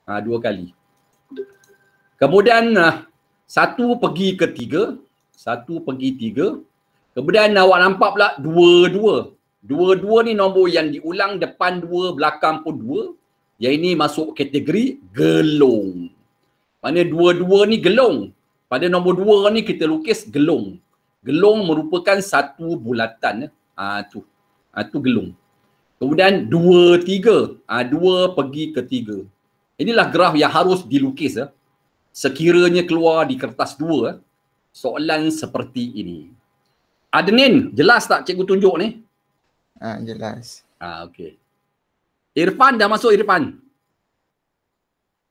2 kali. Kemudian 1 pergi ke 3. 1 pergi 3. Kemudian awak nampak pula 2, 2. 2 ni nombor yang diulang, depan 2, belakang pun 2. Yang ini masuk kategori gelung. Maksudnya 2 ni gelung. Pada nombor 2 ni kita lukis gelung. Gelung merupakan satu bulatan. Tu gelung. Kemudian 2, 3. 2 pergi ke 3. Inilah graf yang harus dilukis. Sekiranya keluar di kertas 2, soalan seperti ini. Adnin, jelas tak cikgu tunjuk ni? Jelas. Okey. Irfan dah masuk, Irfan?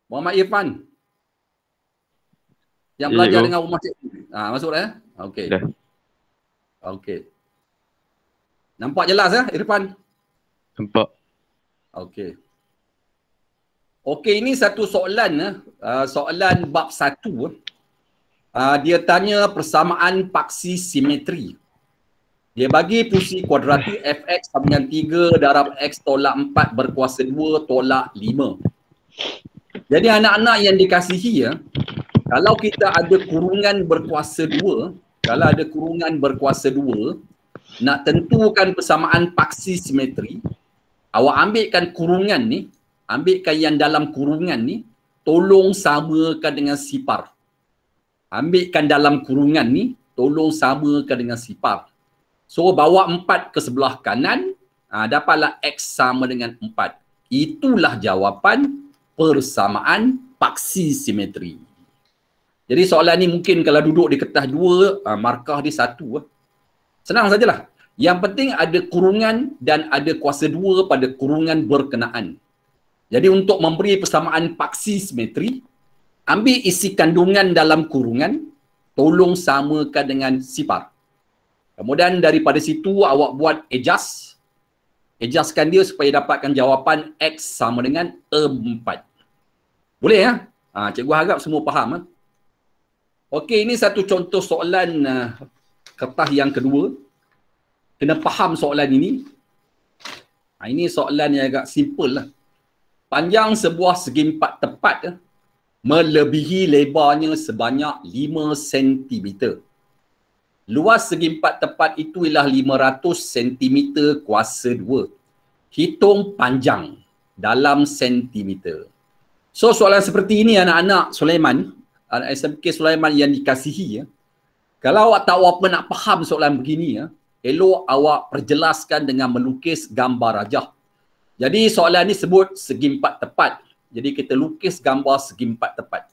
Muhammad Irfan? Yang belajar dengan rumah cikgu. Masuk dah ya? Okey. Dah. Okey. Nampak jelas ya, Irfan? Nampak. Okey. Okey, ini satu soalan. Soalan bab 1. Dia tanya persamaan paksi simetri. Dia bagi fungsi kuadratik fx sama dengan 3 darab x tolak 4 berkuasa 2 tolak 5. Jadi anak-anak yang dikasihi kalau kita ada kurungan berkuasa 2, nak tentukan persamaan paksi simetri, awak ambilkan kurungan ni, ambilkan yang dalam kurungan ni, tolong samakan dengan sifar. Ambilkan dalam kurungan ni, tolong samakan dengan sifar. So, bawa 4 ke sebelah kanan, dapatlah X sama dengan 4. Itulah jawapan persamaan paksi simetri. Jadi soalan ni mungkin kalau duduk di kertas 2, markah dia 1. Senang sajalah. Yang penting ada kurungan dan ada kuasa 2 pada kurungan berkenaan. Jadi untuk memberi persamaan paksi simetri, ambil isi kandungan dalam kurungan, tolong samakan dengan sifar. Kemudian daripada situ awak buat adjustkan dia supaya dapatkan jawapan X sama dengan 4. Boleh ya? Cikgu harap semua faham. Okey, ini satu contoh soalan kertas yang kedua. Kena faham soalan ini. Ini soalan yang agak simple lah. Panjang sebuah segi empat tepat melebihi lebarnya sebanyak 5 cm. Luas segi empat tepat itu ialah 500 cm kuasa 2. Hitung panjang dalam sentimeter. So soalan seperti ini anak-anak Sulaiman, anak SMK Sulaiman yang dikasihi, kalau awak tak apa nak faham soalan begini, elok awak perjelaskan dengan melukis gambar rajah. Jadi soalan ni sebut segi empat tepat. Jadi kita lukis gambar segi empat tepat.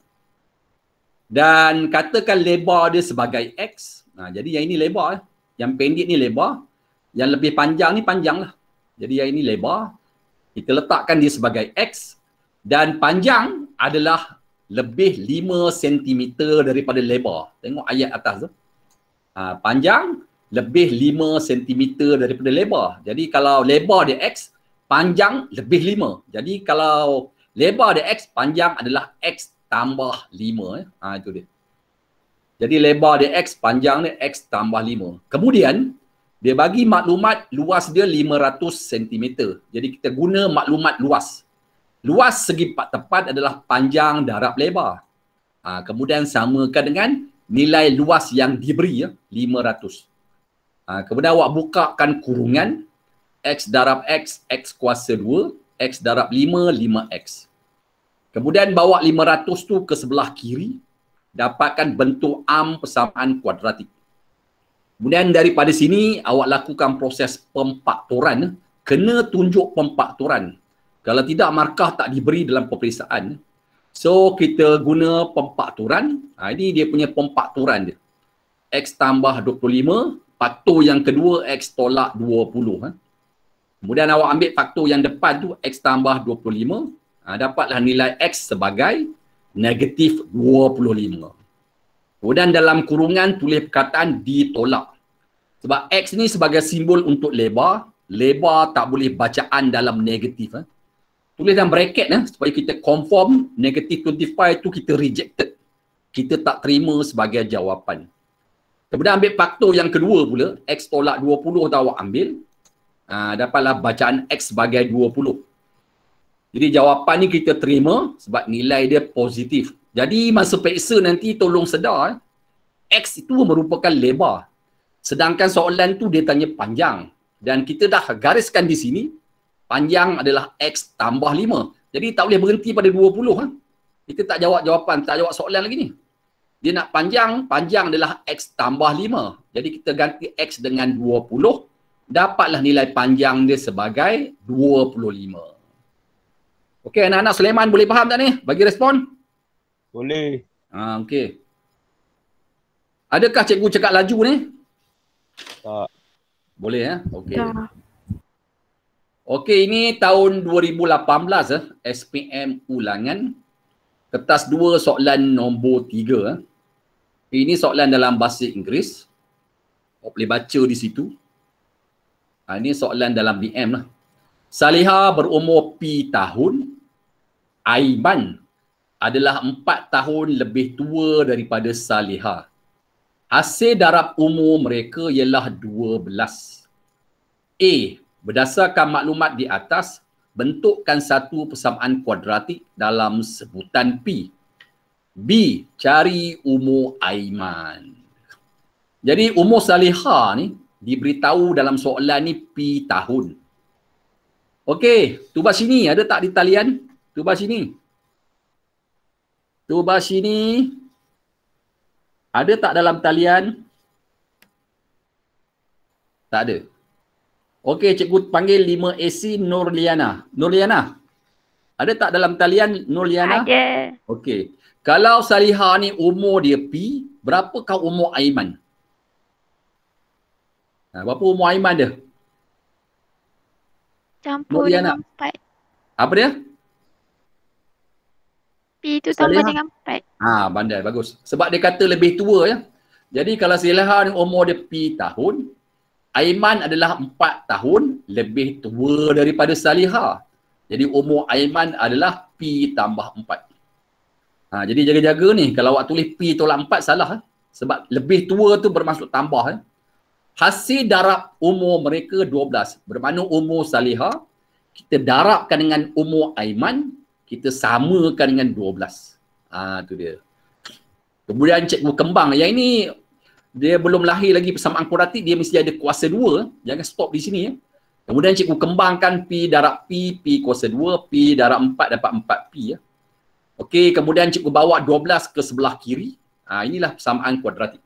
Dan katakan lebar dia sebagai X. Jadi yang ini lebar. Yang pendek ni lebar. Yang lebih panjang ni panjang lah. Jadi yang ini lebar. Kita letakkan dia sebagai X. Dan panjang adalah lebih 5 cm daripada lebar. Tengok ayat atas tu. Panjang lebih 5 cm daripada lebar. Jadi kalau lebar dia X, panjang lebih 5. Jadi kalau lebar dia X, panjang adalah X tambah 5. Itu dia. Jadi lebar dia X, panjang dia X tambah 5. Kemudian, dia bagi maklumat luas dia 500 cm. Jadi kita guna maklumat luas. Luas segi empat tepat adalah panjang darab lebar. Kemudian samakan dengan nilai luas yang diberi 500. Kemudian awak bukakan kurungan X darab X, X kuasa 2, X darab 5, 5X. Kemudian bawa 500 tu ke sebelah kiri, dapatkan bentuk arm persamaan kuadratik. Kemudian daripada sini awak lakukan proses pemfaktoran. Kena tunjuk pemfaktoran. Kalau tidak, markah tak diberi dalam peperiksaan. So kita guna pemfaktoran. Ini dia punya pemfaktoran dia. X tambah 25, faktor yang kedua X tolak 20. Kemudian awak ambil faktor yang depan tu X tambah 25. Dapatlah nilai X sebagai negatif 25. Kemudian dalam kurungan tulis perkataan ditolak. Sebab X ni sebagai simbol untuk lebar. Lebar tak boleh bacaan dalam negatif. Tulis dalam bracket supaya kita confirm negatif 25 tu kita rejected. Kita tak terima sebagai jawapan. Kemudian ambil faktor yang kedua pula. X tolak 20 tu awak ambil. Dapatlah bacaan X sebagai 20. Jadi jawapan ni kita terima sebab nilai dia positif. Jadi masa periksa nanti tolong sedar, X itu merupakan lebar. Sedangkan soalan tu dia tanya panjang. Dan kita dah gariskan di sini, panjang adalah X tambah 5. Jadi tak boleh berhenti pada 20. Kita tak jawab jawapan, tak jawab soalan lagi ni. Dia nak panjang, panjang adalah X tambah 5. Jadi kita ganti X dengan 20, dapatlah nilai panjang dia sebagai 25. Okey, anak-anak Sulaiman boleh faham tak ni? Bagi respon? Boleh. Okey. Adakah cikgu cakap laju ni? Tak. Boleh ya? Okey. Tak. Okey, ini tahun 2018 SPM ulangan. Kertas 2 soalan nombor 3. Ini soalan dalam bahasa Inggeris. Boleh baca di situ. Ini soalan dalam BM lah. Salihah berumur P tahun. Aiman adalah 4 tahun lebih tua daripada Salihah. Hasil darab umur mereka ialah 12. A. Berdasarkan maklumat di atas, bentukkan satu persamaan kuadratik dalam sebutan P. B. Cari umur Aiman. Jadi umur Salihah ni diberitahu dalam soalan ni P tahun. Okey, tubas sini ada tak di talian? Tubas sini. Tubas sini. Ada tak dalam talian? Tak ada. Okey, cikgu panggil 5AC Nurliana. Nurliana, ada tak dalam talian Nurliana? Ada. Okey. Kalau Salihah ni umur dia P, berapakah umur Aiman? Berapa umur Aiman dia? Campur Nurliana. dengan 4. Apa dia? P tu tambah Salihah. dengan 4. Bandai, bagus. Sebab dia kata lebih tua ya. Jadi kalau Salihah ni umur dia P tahun, Aiman adalah 4 tahun lebih tua daripada Salihah. Jadi umur Aiman adalah P tambah 4. Jadi jaga-jaga ni, kalau awak tulis P tolak 4 salah. Sebab lebih tua tu bermaksud tambah. Hasil darab umur mereka 12. Bermakna umur Salihah, kita darabkan dengan umur Aiman, kita samakan dengan 12. Tu dia. Kemudian cikgu kembang. Yang ini, dia belum lahir lagi persamaan kuadratik, dia mesti ada kuasa 2. Jangan stop di sini. Kemudian cikgu kembangkan P darab P, P kuasa 2, P darab 4 dapat 4P. Okey, kemudian cikgu bawa 12 ke sebelah kiri. Inilah persamaan kuadratik.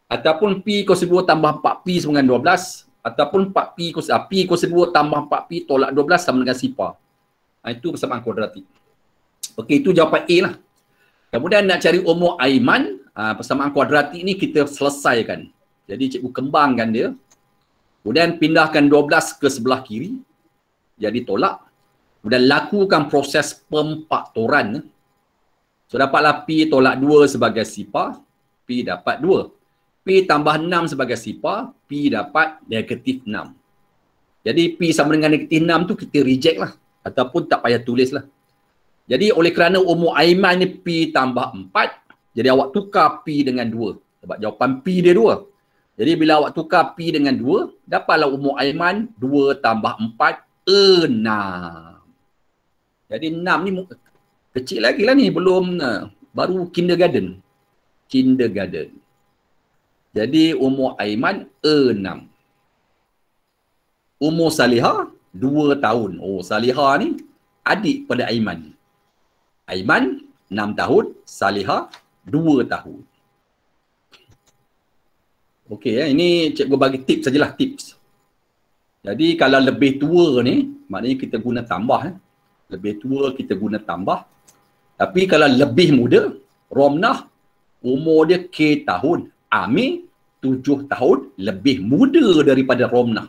Ataupun P kuasa 2 tambah 4P sama dengan 12. Ataupun P kuasa 2 tambah 4P tolak 12 sama dengan sifar. Itu persamaan kuadratik. Okey, itu jawapan A lah. Kemudian nak cari umur Aiman, persamaan kuadratik ni kita selesaikan. Jadi cikgu kembangkan dia. Kemudian pindahkan 12 ke sebelah kiri. Jadi tolak. Kemudian lakukan proses pemfaktoran. So dapatlah P tolak 2 sebagai sifar. P dapat 2. P tambah 6 sebagai sifar. P dapat negatif 6. Jadi P sama dengan negatif 6 tu kita reject lah. Ataupun tak payah tulis lah. Jadi oleh kerana umur Aiman ni P tambah 4, jadi awak tukar P dengan 2. Sebab jawapan P dia 2. Jadi bila awak tukar P dengan 2, dapatlah umur Aiman 2 tambah 4, 6. Jadi 6 ni kecil lagi lah ni. Belum, baru kindergarten. Kindergarten. Jadi umur Aiman 6. Umur Salihah 2 tahun. Oh, Salihah ni adik pada Aiman. Aiman 6 tahun, Salihah 2 tahun. Okey ya, ini cikgu bagi tips sajalah, tips. Jadi kalau lebih tua ni, maknanya kita guna tambah. Lebih tua kita guna tambah. Tapi kalau lebih muda, Romnah umur dia K tahun, Amir 7 tahun lebih muda daripada Romnah.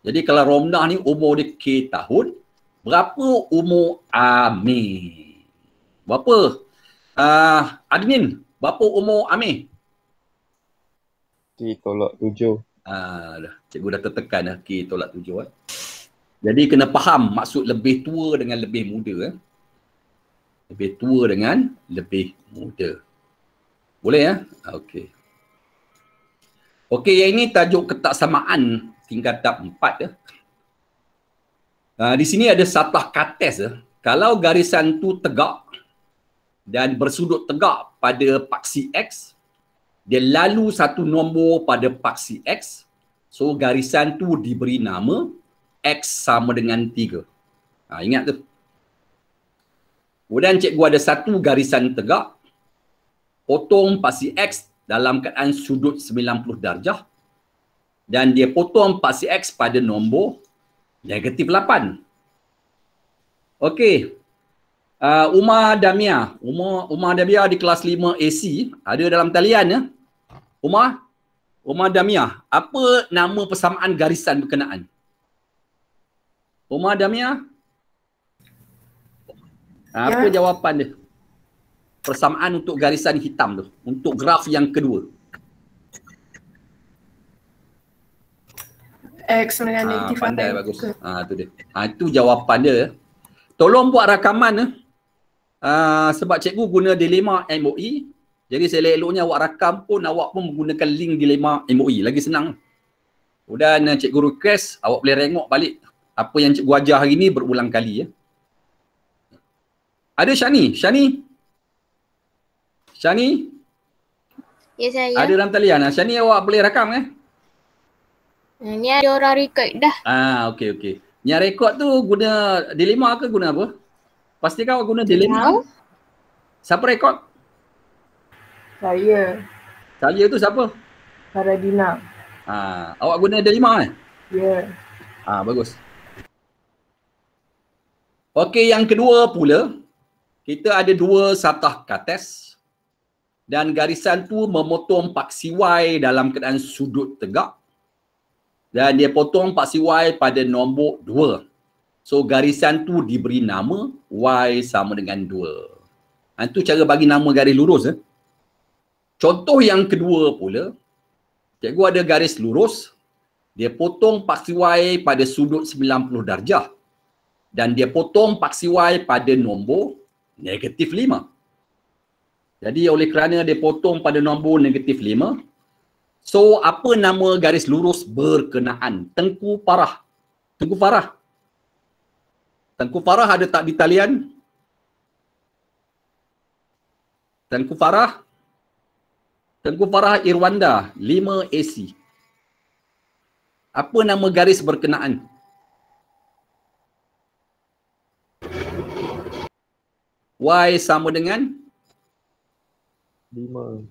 Jadi kalau Romnah ni umur dia K tahun, berapa umur Amir? Berapa? Admin, berapa umur Amir? K tolak 7. Cikgu dah tertekan K tolak 7. Jadi kena faham maksud lebih tua dengan lebih muda. Lebih tua dengan lebih muda. Boleh ya? Okey. Okey, yang ini tajuk ketaksamaan tingkatan 4 ya. Di sini ada satah kates Kalau garisan tu tegak dan bersudut tegak pada paksi X, dia lalu satu nombor pada paksi X, so garisan tu diberi nama X sama dengan 3. Ingat tu. Kemudian cikgu ada satu garisan tegak, potong paksi X dalam keadaan sudut 90 darjah dan dia potong paksi X pada nombor negatif 8. Okey. Umar Damia. Umar Damia di kelas 5 AC ada dalam talian ya. Umar Damia, apa nama persamaan garisan berkenaan? Umar Damia? Apa jawapan dia? Persamaan untuk garisan hitam tu, untuk graf yang kedua. X dengan negatif 8. Pandai, bagus. Tu dia. Itu jawapan dia. Tolong buat rakaman sebab cikgu guna dilema MOE. Jadi selok-eloknya awak rakam pun, awak pun menggunakan link dilema MOE. Lagi senang. Kemudian cikgu request awak boleh tengok balik apa yang cikgu ajar hari ni berulang kali ya. Ada Shani? Ya, saya. Ada dalam talian. Shani, awak boleh rakam Ni ada orang record dah. Okey. Yang rekod tu guna dilema ke guna apa? Pastikan awak guna dilema. Tahu. Siapa rekod? Saya. Saya tu siapa? Faradina. Awak guna dilema Ya. Bagus. Okey, yang kedua pula, kita ada dua satah kates dan garisan tu memotong paksi Y dalam keadaan sudut tegak dan dia potong paksi Y pada nombor 2. So garisan tu diberi nama Y sama dengan 2. Itu cara bagi nama garis lurus. Contoh yang kedua pula, cikgu ada garis lurus, dia potong paksi Y pada sudut 90 darjah dan dia potong paksi Y pada nombor negatif 5. Jadi oleh kerana dia potong pada nombor negatif 5, so apa nama garis lurus berkenaan? Tengku Farah. Tengku Farah ada tak di talian? Tengku Farah Irwanda, 5 AC. Apa nama garis berkenaan? Y sama dengan? 5.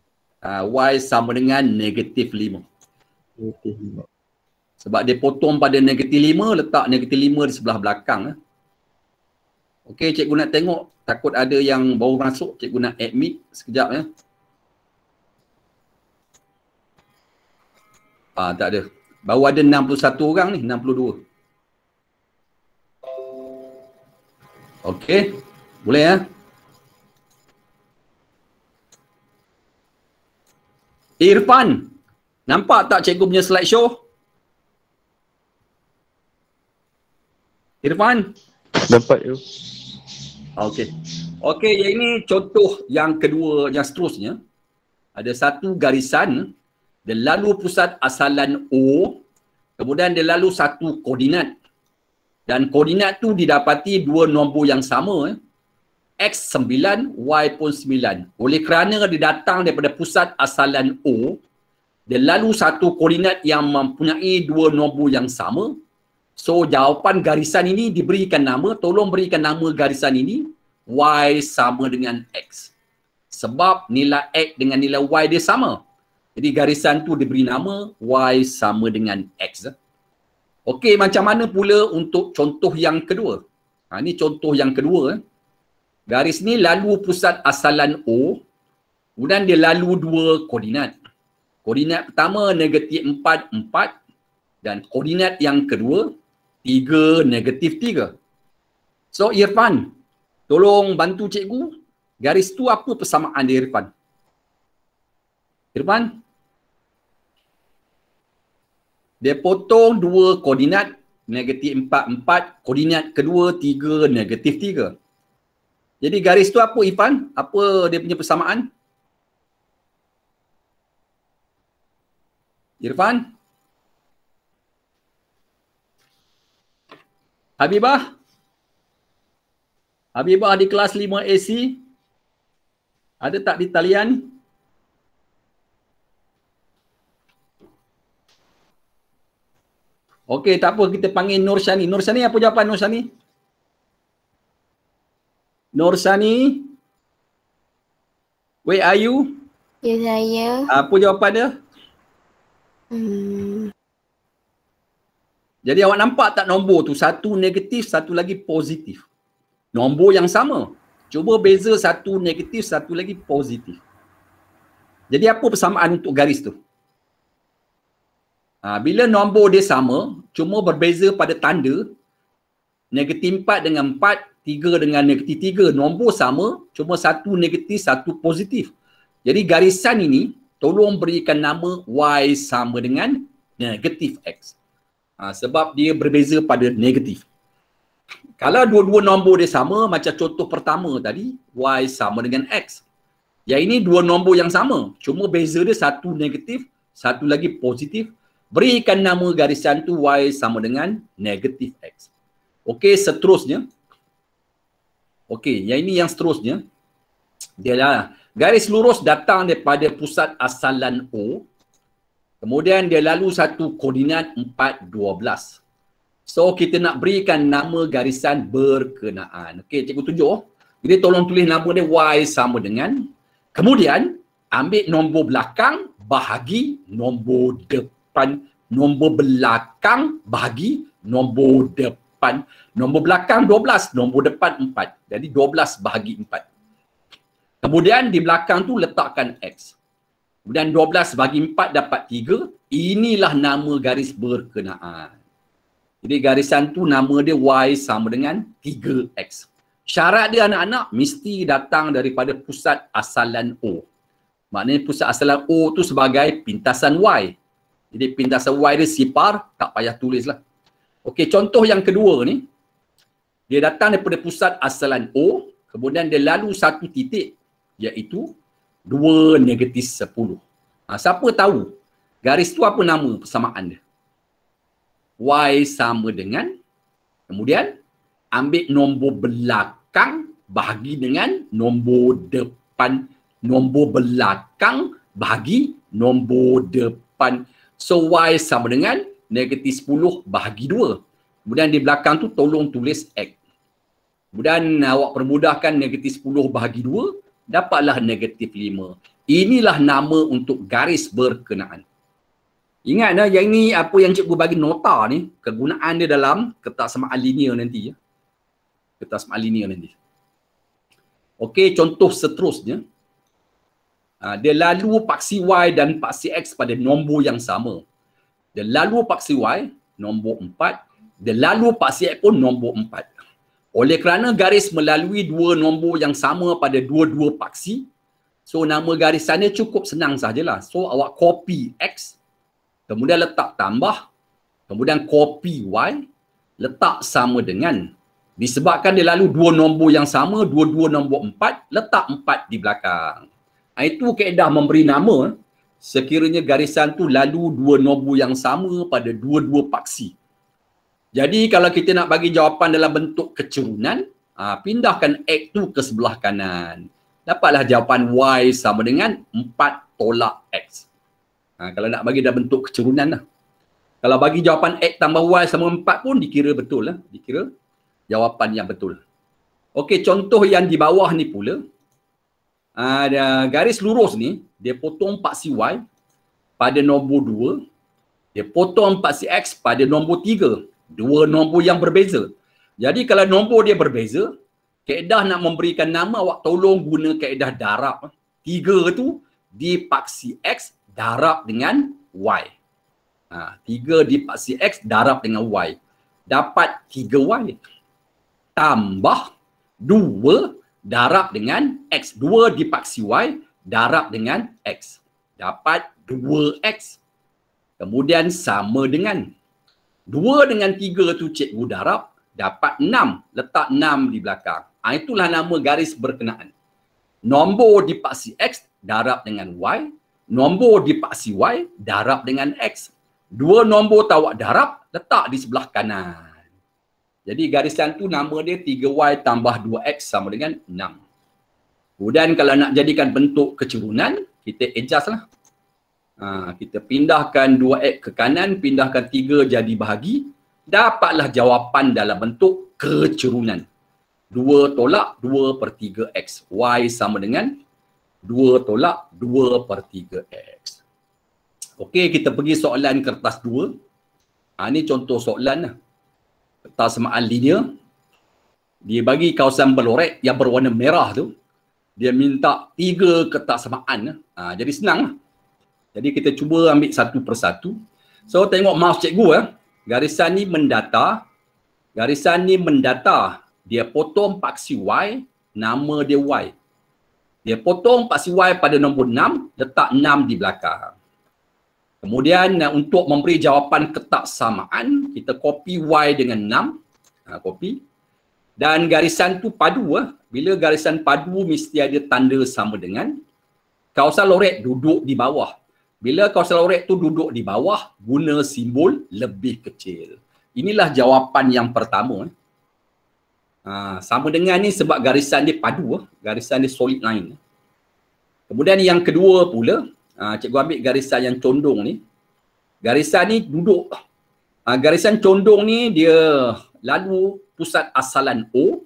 Y sama dengan negatif 5. Negatif 5. Sebab dia potong pada negatif 5, letak negatif 5 di sebelah belakang. Okey, cikgu nak tengok. Takut ada yang baru masuk, cikgu nak admit sekejap ya. Tak ada. Baru ada 61 orang ni, 62. Okey, boleh ya. Irfan, nampak tak cikgu punya slideshow? Irfan? Dapat tu. Okey, yang ini contoh yang kedua, yang seterusnya. Ada satu garisan, dia lalu pusat asalan O, kemudian dia lalu satu koordinat. Dan koordinat tu didapati dua nombor yang sama. X 9, Y pun 9. Oleh kerana dia datang daripada pusat asalan O, dia lalu satu koordinat yang mempunyai dua nombor yang sama. So jawapan garisan ini diberikan nama, tolong berikan nama garisan ini Y sama dengan X. Sebab nilai X dengan nilai Y dia sama. Jadi garisan tu diberi nama Y sama dengan X. Okey, macam mana pula untuk contoh yang kedua? Ini contoh yang kedua. Garis ni lalu pusat asalan O, kemudian dia lalu dua koordinat. Koordinat pertama negatif 4, 4 dan koordinat yang kedua 3, negatif 3. So Irfan, tolong bantu cikgu. Garis tu apa persamaan dia Irfan? Irfan? Dia potong dua koordinat negatif 4, 4, koordinat kedua 3, negatif 3. Jadi garis tu apa Irfan? Apa dia punya persamaan? Irfan? Habibah? Habibah di kelas 5 AC? Ada tak di talian? Okey, tak apa, kita panggil Nur Shani. Nur Shani, apa jawapan Nur Shani? Nur Shani? Where are you? Ya saya. Apa jawapan dia? Jadi awak nampak tak nombor tu? Satu negatif, satu lagi positif. Nombor yang sama. Cuba beza satu negatif, satu lagi positif. Jadi apa persamaan untuk garis tu? Bila nombor dia sama, cuma berbeza pada tanda. Negatif 4 dengan 4, 3 dengan negatif 3. Nombor sama, cuma satu negatif, satu positif. Jadi garisan ini, tolong berikan nama Y sama dengan negatif X. Sebab dia berbeza pada negatif. Kalau dua-dua nombor dia sama, macam contoh pertama tadi, Y sama dengan X. Yang ini dua nombor yang sama. Cuma beza dia satu negatif, satu lagi positif. Berikan nama garisan tu Y sama dengan negatif X. Okey, seterusnya. Okey, yang ini yang seterusnya. Dia lah. Garis lurus datang daripada pusat asalan O. Kemudian dia lalu satu koordinat 4, 12. So, kita nak berikan nama garisan berkenaan. Okey, cikgu tunjuk. Jadi, tolong tulis nama dia Y sama dengan. Kemudian, ambil nombor belakang bahagi nombor depan. Nombor belakang bahagi nombor depan. Nombor belakang 12, nombor depan 4. Jadi, 12 bahagi 4. Kemudian, di belakang tu letakkan X. Kemudian 12 bagi 4 dapat 3. Inilah nama garis berkenaan. Jadi garisan tu nama dia Y sama dengan 3X. Syarat dia anak-anak mesti datang daripada pusat asalan O. Maknanya pusat asalan O tu sebagai pintasan Y. Jadi pintasan Y dia sipar, tak payah tulislah. Okey, contoh yang kedua ni. Dia datang daripada pusat asalan O. Kemudian dia lalu satu titik. Iaitu 2 negatif 10. Siapa tahu garis tu apa nama persamaan dia? Y sama dengan, kemudian ambil nombor belakang bahagi dengan nombor depan. Nombor belakang bahagi nombor depan. So Y sama dengan negatif 10 bahagi 2. Kemudian di belakang tu tolong tulis X. Kemudian awak permudahkan negatif 10 bahagi 2. Dapatlah negatif 5. Inilah nama untuk garis berkenaan. Ingat yang ini apa yang cikgu bagi nota ni, kegunaan dia dalam kertas samaan linear nanti. Kertas samaan linear nanti. Okey, contoh seterusnya. Dia lalu paksi Y dan paksi X pada nombor yang sama. Dia lalu paksi Y, nombor 4. Dia lalu paksi X pun nombor 4. Oleh kerana garis melalui dua nombor yang sama pada dua-dua paksi, so nama garisannya cukup senang sahajalah. So awak copy X, kemudian letak tambah, kemudian copy Y, letak sama dengan. Disebabkan dia lalu dua nombor yang sama, dua-dua nombor 4, letak 4 di belakang. Itu kaedah memberi nama. Sekiranya garisan tu lalu dua nombor yang sama pada dua-dua paksi. Jadi kalau kita nak bagi jawapan dalam bentuk kecerunan, pindahkan X tu ke sebelah kanan. Dapatlah jawapan Y sama dengan 4 tolak X. Kalau nak bagi dalam bentuk kecerunan lah. Kalau bagi jawapan X tambah Y sama 4 pun dikira betul lah. Dikira jawapan yang betul. Okey, contoh yang di bawah ni pula. Garis lurus ni, dia potong paksi Y pada nombor 2. Dia potong paksi X pada nombor 3. Dua nombor yang berbeza. Jadi kalau nombor dia berbeza, kaedah nak memberikan nama awak tolong guna kaedah darab. 3 tu dipaksi X darab dengan Y. 3 dipaksi X darab dengan Y. Dapat 3Y. Tambah 2 darab dengan X. 2 dipaksi Y darab dengan X. Dapat 2X. Kemudian sama dengan 2 dengan 3 tu cikgu darab, dapat 6. Letak 6 di belakang. Itulah nama garis berkenaan. Nombor dipaksi X darab dengan Y. Nombor dipaksi Y darab dengan X. Dua nombor tawak darab, letak di sebelah kanan. Jadi garisan tu nama dia 3Y tambah 2X sama dengan 6. Kemudian kalau nak jadikan bentuk kecurunan, kita adjust lah. Kita pindahkan 2X ke kanan, pindahkan 3 jadi bahagi. Dapatlah jawapan dalam bentuk kecurunan. 2 tolak 2 per 3X. Y sama dengan 2 tolak 2 per 3X. Okey, kita pergi soalan kertas 2. Ini contoh soalan lah. Kertas samaan linear. Dia bagi kawasan berlorek yang berwarna merah tu. Dia minta 3 kertas samaan. Jadi senang lah. Jadi kita cuba ambil satu persatu. So tengok mouse cikgu. Garisan ni mendata. Garisan ni mendata. Dia potong paksi Y, nama dia Y. Dia potong paksi Y pada nombor 6, letak 6 di belakang. Kemudian untuk memberi jawapan ketaksamaan, kita copy Y dengan 6. Copy. Dan garisan tu padu. Bila garisan padu mesti ada tanda sama dengan. Kawasan lorek duduk di bawah. Bila kawasan lorek tu duduk di bawah, guna simbol lebih kecil. Inilah jawapan yang pertama. Sama dengan ni sebab garisan dia padu, garisan dia solid line. Kemudian yang kedua pula, cikgu ambil garisan yang condong ni. Garisan ni duduk. Garisan condong ni dia lalu pusat asalan O,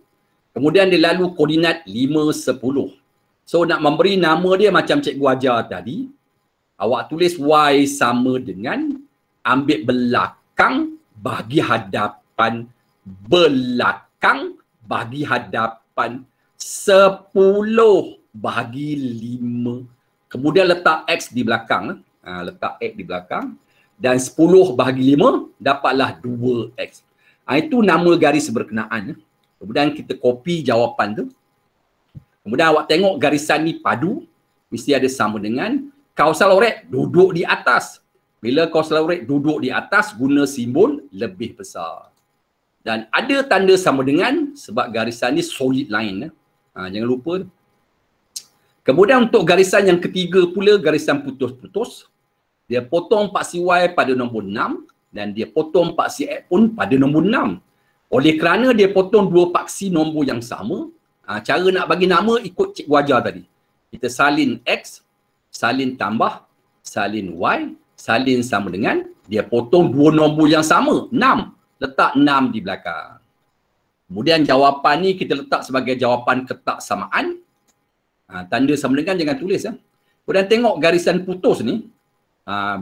kemudian dia lalu koordinat 5, 10. So nak memberi nama dia macam cikgu ajar tadi, awak tulis Y sama dengan ambil belakang bagi hadapan, belakang bagi hadapan 10 bahagi 5. Kemudian letak X di belakang. Letak X di belakang. Dan 10 bahagi 5 dapatlah 2X. Itu nama garis berkenaan. Kemudian kita copy jawapan tu. Kemudian awak tengok garisan ni padu. Mesti ada sama dengan kawasan lorek duduk di atas. Bila kawasan lorek duduk di atas, guna simbol lebih besar. Dan ada tanda sama dengan sebab garisan ni solid line. Jangan lupa. Kemudian untuk garisan yang ketiga pula, garisan putus-putus. Dia potong paksi Y pada nombor 6 dan dia potong paksi X pun pada nombor 6. Oleh kerana dia potong dua paksi nombor yang sama, cara nak bagi nama ikut cikgu ajar tadi. Kita salin X, salin tambah, salin Y, salin sama dengan dia potong dua nombor yang sama, 6. Letak 6 di belakang. Kemudian jawapan ni kita letak sebagai jawapan ketaksamaan. Tanda sama dengan jangan tulis. Kemudian tengok garisan putus ni.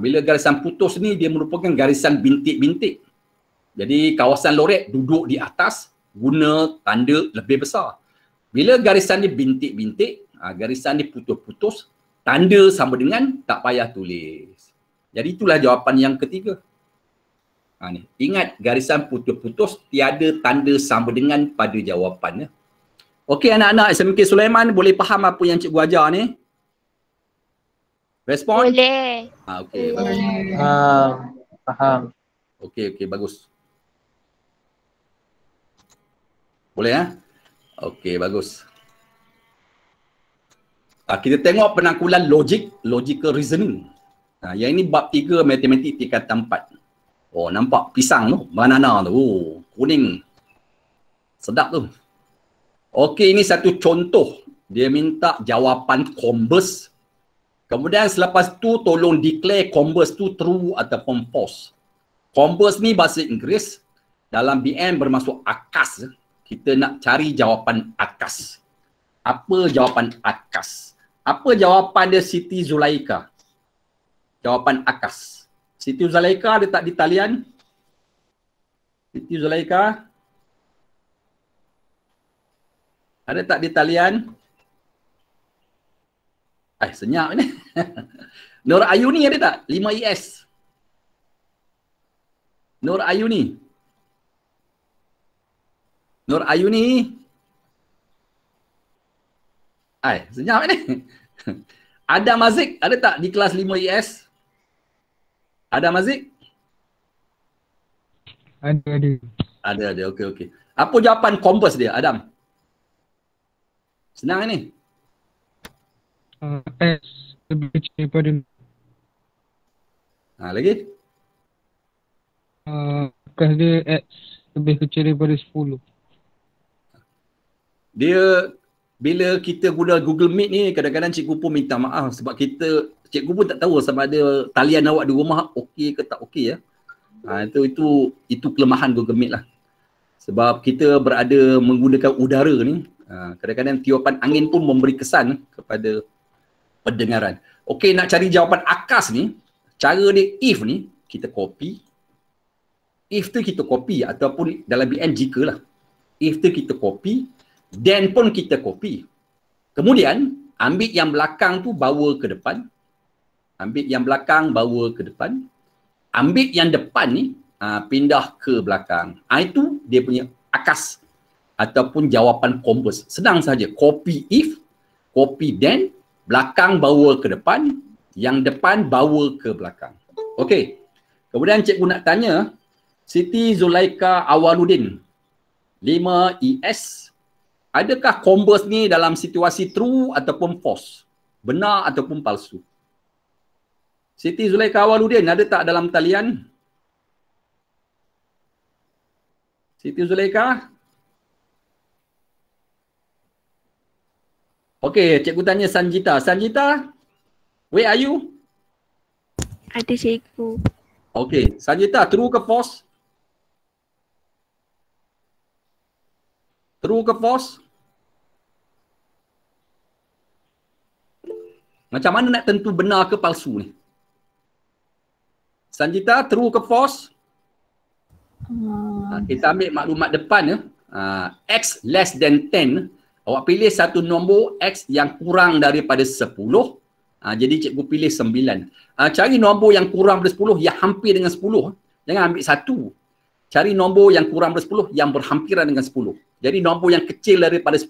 Bila garisan putus ni dia merupakan garisan bintik-bintik. Jadi kawasan lorek duduk di atas guna tanda lebih besar. Bila garisan ni bintik-bintik, garisan ni putus-putus, tanda sama dengan tak payah tulis. Jadi itulah jawapan yang ketiga. Ni. Ingat garisan putus-putus tiada tanda sama dengan pada jawapannya. Okey anak-anak SMK Sulaiman, boleh faham apa yang cikgu ajar ni? Respon? Boleh. Okey, bagus. Faham. Okey, bagus. Boleh Okey, bagus. Kita tengok penangkulan logical reasoning. Yang ini bab 3 matematik tingkatan 4. Oh, nampak pisang tu, banana tu. Oh, kuning. Sedap tu. Okey, ini satu contoh. Dia minta jawapan Converse. Kemudian selepas tu tolong declare Converse tu true ataupun false. Converse ni bahasa Inggeris. Dalam BM bermaksud akas. Kita nak cari jawapan akas. Apa jawapan akas? Apa jawapan dia Siti Zulaika? Jawapan akas. Siti Zulaika ada tak di talian? Siti Zulaika? Ada tak di talian? Senyap ni. Nur Ayuni ada tak? 5ES. Nur Ayuni. Nur Ayuni. Senyap ni. Ada Mazik, ada tak di kelas 5ES? Ada Mazik? Ada. Okey. Apa jawapan Converse dia, Adam? Senang ni. X lebih kecil daripada Lagi? akas dia X lebih kecil daripada 10. Dia bila kita guna Google Meet ni, kadang-kadang cikgu pun minta maaf sebab cikgu pun tak tahu sama ada talian awak di rumah okey ke tak okey ya. Itu kelemahan Google Meet lah. Sebab kita berada menggunakan udara ni, kadang-kadang tiupan angin pun memberi kesan kepada pendengaran. Okey, nak cari jawapan akas ni, cara dia if ni, kita copy. If tu kita copy ataupun dalam BN jika lah. If tu kita copy, then pun kita copy. Kemudian, ambil yang belakang tu bawa ke depan. Ambil yang belakang bawa ke depan. Ambil yang depan ni, pindah ke belakang. Itu dia punya akas ataupun jawapan converse. Senang saja. Copy if, copy then, belakang bawa ke depan, yang depan bawa ke belakang. Okey. Kemudian cikgu nak tanya, Siti Zulaika Awaludin, 5 ES, adakah converse ni dalam situasi true ataupun false? Benar ataupun palsu? Siti Zulaika Awaludin, ada tak dalam talian? Siti Zulaika? Okey, cikgu tanya Sanjita. Sanjita, where are you? Ada cikgu. Okey, Sanjita, true ke false? True ke false? Macam mana nak tentu benar ke palsu ni? Sanjita, true ke false? Kita ambil maklumat depan ya. X less than 10. Awak pilih satu nombor X yang kurang daripada 10. Jadi cikgu pilih 9. Cari nombor yang kurang daripada 10 yang hampir dengan 10. Jangan ambil satu. Cari nombor yang kurang daripada 10 yang berhampiran dengan 10. Jadi nombor yang kecil daripada 10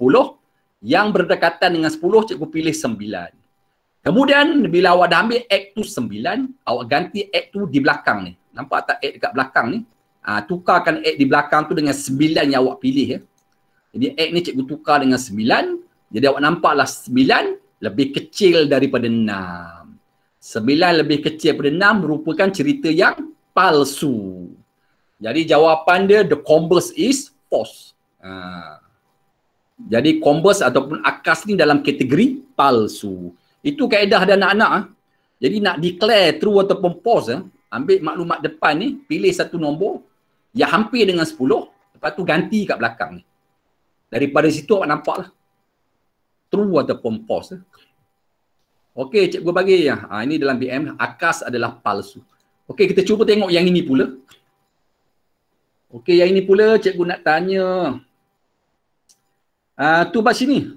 yang berdekatan dengan 10 cikgu pilih 9. Kemudian bila awak dah ambil X tu 9, awak ganti X tu di belakang ni. Nampak tak X dekat belakang ni? Tukarkan X di belakang tu dengan 9 yang awak pilih ya. Jadi X ni cikgu tukar dengan 9. Jadi awak nampaklah 9 lebih kecil daripada 6. 9 lebih kecil daripada 6 merupakan cerita yang palsu. Jadi jawapan dia the converse is false. Jadi converse ataupun akas ni dalam kategori palsu. Itu kaedah dan anak-anak. Jadi nak declare true ataupun false, ambil maklumat depan ni, pilih satu nombor yang hampir dengan 10, lepas tu ganti kat belakang ni. Daripada situ awak nampaklah true ataupun false. Okey, cikgu bagi ya. Ini dalam BM, akas adalah palsu. Okey, kita cuba tengok yang ini pula. Okey, yang ini pula cikgu nak tanya. Tubas sini.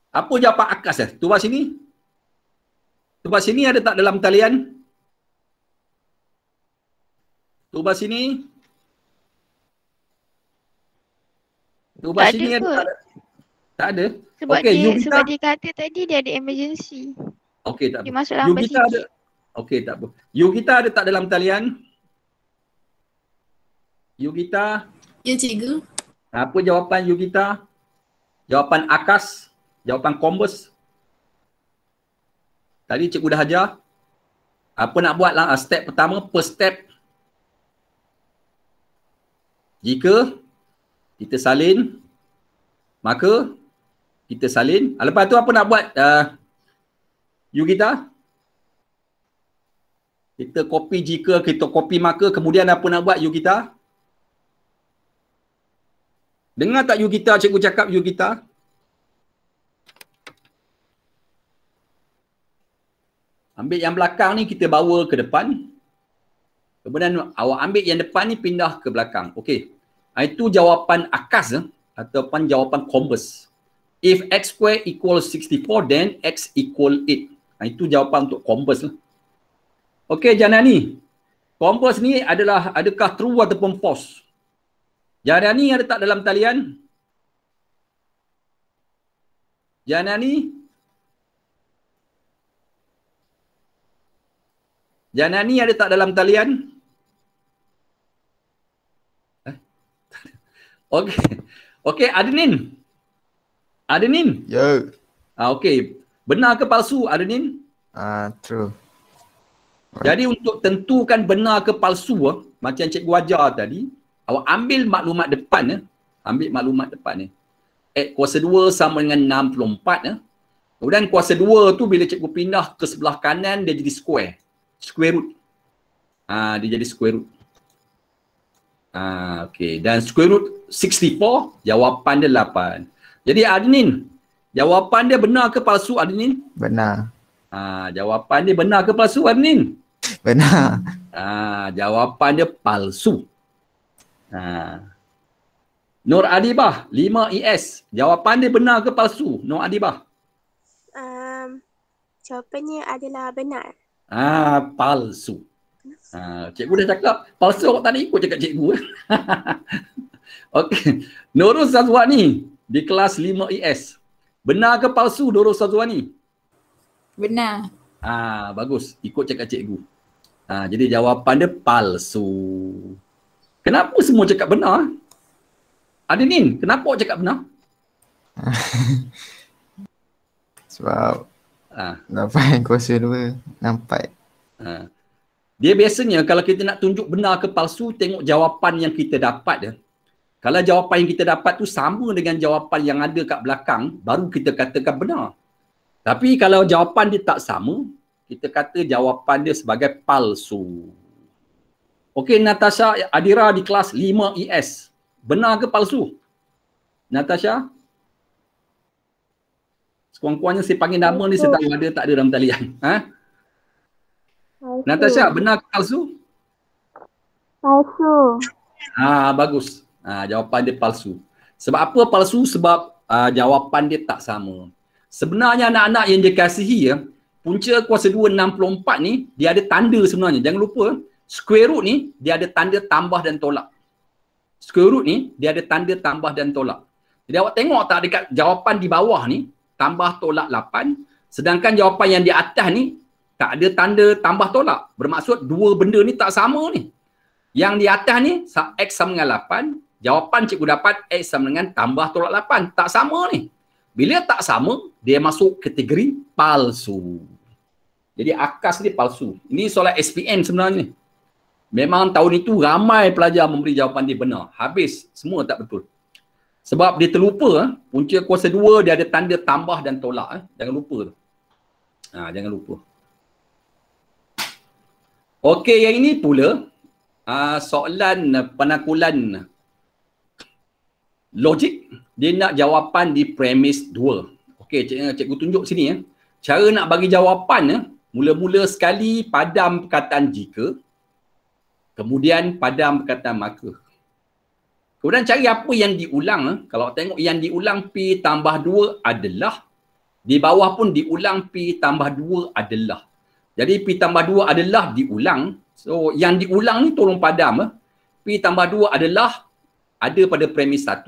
Apa jawapan akas Tubas sini? Tubas sini ada tak dalam talian? Tubas sini? Tubas sini ada tak? Tak ada? Sebab Okey, sebab dia kata tadi dia ada emergency. Okey, tak apa. Dia masuk lambat Yugita ada. Okey, tak apa. Yugita ada tak dalam talian? Yugita? Ya, cikgu. Apa jawapan Yugita? Jawapan akas? Jawapan converse? Tadi cikgu dah ajar. Apa nak buat lah? Step pertama, first step. Jika kita salin, maka kita salin. Lepas tu apa nak buat? Yugita? Kita copy jika, kita copy maka, kemudian apa nak buat Yugita? Dengar tak Yugita, cikgu cakap Yugita? Ambil yang belakang ni kita bawa ke depan. Kemudian awak ambil yang depan ni pindah ke belakang. Okey. Itu jawapan akas ataupun jawapan converse. If x square equals 64, then x equal 8. Itu jawapan untuk converse lah. Okey, Janani. Converse ni adakah true ataupun false? Janani ada tak dalam talian? Janani? Janani ada tak dalam talian? Okey. Okey, Adenin. Adenin. Yo. Okey. Benar ke palsu, Adenin? True. Jadi untuk tentukan benar ke palsu, macam cikgu ajar tadi, Awak ambil maklumat depan ya. Ambil maklumat depan ni. X kuasa 2 sama dengan 64 ya. Kemudian kuasa 2 tu bila cikgu pindah ke sebelah kanan dia jadi square. Square root. Dia jadi square root. Okey. Dan square root 64, jawapan dia 8. Jadi Adnin, jawapan dia benar ke palsu Adnin? Benar. Jawapan dia benar ke palsu Adnin? Benar. Jawapan dia palsu. Nur Adibah, 5 ES. Jawapan dia benar ke palsu? Nur Adibah. Jawapannya adalah benar. Palsu. Cikgu dah cakap palsu, awak tak nak ikut cakap cikgu. Okey. Nurul Sazwani di kelas 5 ES. Benar ke palsu Nurul Sazwani? Benar. Bagus. Ikut cakap cikgu. Jadi jawapan dia palsu. Kenapa semua cakap benar? Adinin, kenapa awak cakap benar? Sebab 8 kuasa 2 nampak. Dia biasanya kalau kita nak tunjuk benar ke palsu, tengok jawapan yang kita dapat. Kalau jawapan yang kita dapat tu sama dengan jawapan yang ada kat belakang, baru kita katakan benar. Tapi kalau jawapan dia tak sama, kita kata jawapan dia sebagai palsu. Okey, Natasha Adira di kelas 5 ES. Benar ke palsu? Natasha? Sekurang-kurangnya saya panggil nama ni, saya tahu ada tak ada dalam talian. Natasha, benar ke palsu? Palsu. Bagus. Jawapan dia palsu. Sebab apa palsu? Sebab jawapan dia tak sama. Sebenarnya anak-anak yang dikasihi punca kuasa 2 64 ni dia ada tanda sebenarnya. Jangan lupa square root ni dia ada tanda tambah dan tolak. Square root ni dia ada tanda tambah dan tolak. Jadi awak tengok tak dekat jawapan di bawah ni tambah tolak 8, sedangkan jawapan yang di atas ni tak ada tanda tambah tolak. Bermaksud dua benda ni tak sama ni. Yang di atas ni X sama dengan 8, jawapan cikgu dapat X sama dengan tambah tolak 8. Tak sama ni. Bila tak sama, dia masuk kategori palsu. Jadi akas dia palsu. Ini soalan SPM sebenarnya. Memang tahun itu ramai pelajar memberi jawapan dia benar. Habis, semua tak betul. Sebab dia terlupa, punca kuasa 2 dia ada tanda tambah dan tolak. Jangan lupa tu. Jangan lupa. Okey, yang ini pula soalan penakulan logik. Dia nak jawapan di premis 2. Okey, cikgu tunjuk sini. Cara nak bagi jawapan, mula-mula sekali padam perkataan jika, kemudian padam perkataan maka. Kemudian cari apa yang diulang. Kalau tengok yang diulang P tambah 2 adalah, di bawah pun diulang P tambah 2 adalah. Jadi P tambah 2 adalah diulang. So yang diulang ni tolong padam. P tambah 2 adalah ada pada premis 1.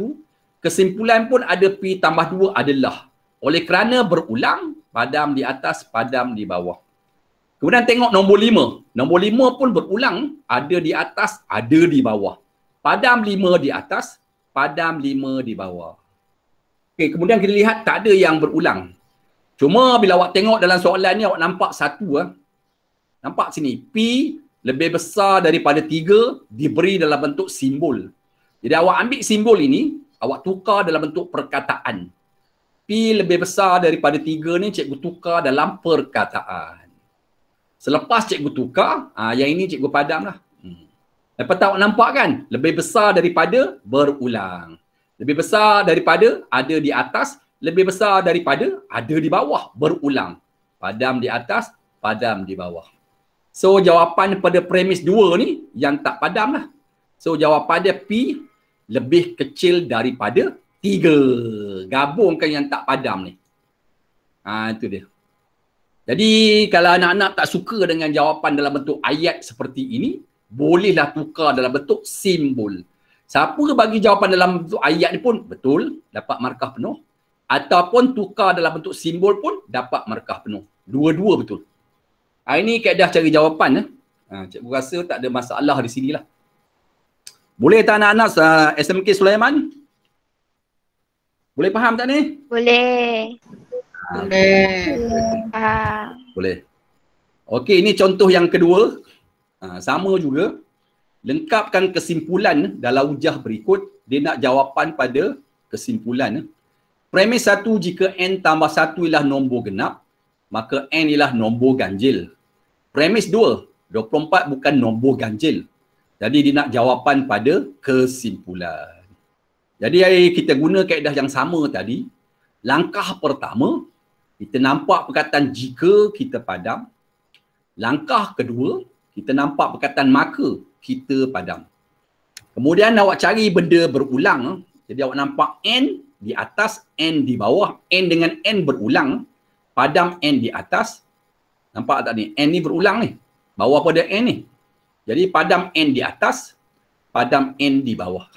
Kesimpulan pun ada P tambah 2 adalah. Oleh kerana berulang, padam di atas, padam di bawah. Kemudian tengok nombor 5. Nombor 5 pun berulang, ada di atas, ada di bawah. Padam 5 di atas, padam 5 di bawah. Okey, kemudian kita lihat tak ada yang berulang. Cuma bila awak tengok dalam soalan ni, awak nampak satu. Nampak sini, P lebih besar daripada 3 diberi dalam bentuk simbol. Jadi awak ambil simbol ini, awak tukar dalam bentuk perkataan. P lebih besar daripada 3 ni cikgu tukar dalam perkataan. Selepas cikgu tukar, yang ini cikgu padam lah. Lepas tak awak nampak kan? Lebih besar daripada berulang. Lebih besar daripada ada di atas, lebih besar daripada ada di bawah, berulang. Padam di atas, padam di bawah. So jawapan pada premis 2 ni yang tak padam lah. So jawapan dia P lebih kecil daripada 3. Gabungkan yang tak padam ni. Itu dia. Jadi kalau anak-anak tak suka dengan jawapan dalam bentuk ayat seperti ini, bolehlah tukar dalam bentuk simbol. Siapa bagi jawapan dalam bentuk ayat ni pun betul, dapat markah penuh. Ataupun tukar dalam bentuk simbol pun dapat markah penuh. Dua-dua betul. Ini kaedah cari jawapan. Cikgu rasa tak ada masalah di sinilah. Boleh tak anak-anak SMK Sulaiman? Boleh faham tak ni? Boleh. Boleh. Okey, ini contoh yang kedua. Sama juga. Lengkapkan kesimpulan dalam hujah berikut. Dia nak jawapan pada kesimpulan. Premis 1, jika n tambah 1 ialah nombor genap, maka n ialah nombor ganjil. Premis 2, 24 bukan nombor ganjil. Jadi dia nak jawapan pada kesimpulan. Jadi kita guna kaedah yang sama tadi. Langkah pertama, kita nampak perkataan jika, kita padam. Langkah kedua, kita nampak perkataan maka, kita padam. Kemudian awak cari benda berulang. Jadi awak nampak n di atas, n di bawah. N dengan n berulang. Padam n di atas. Nampak tak ni? N ni berulang ni. Bawah pada n ni. Jadi padam n di atas, padam n di bawah.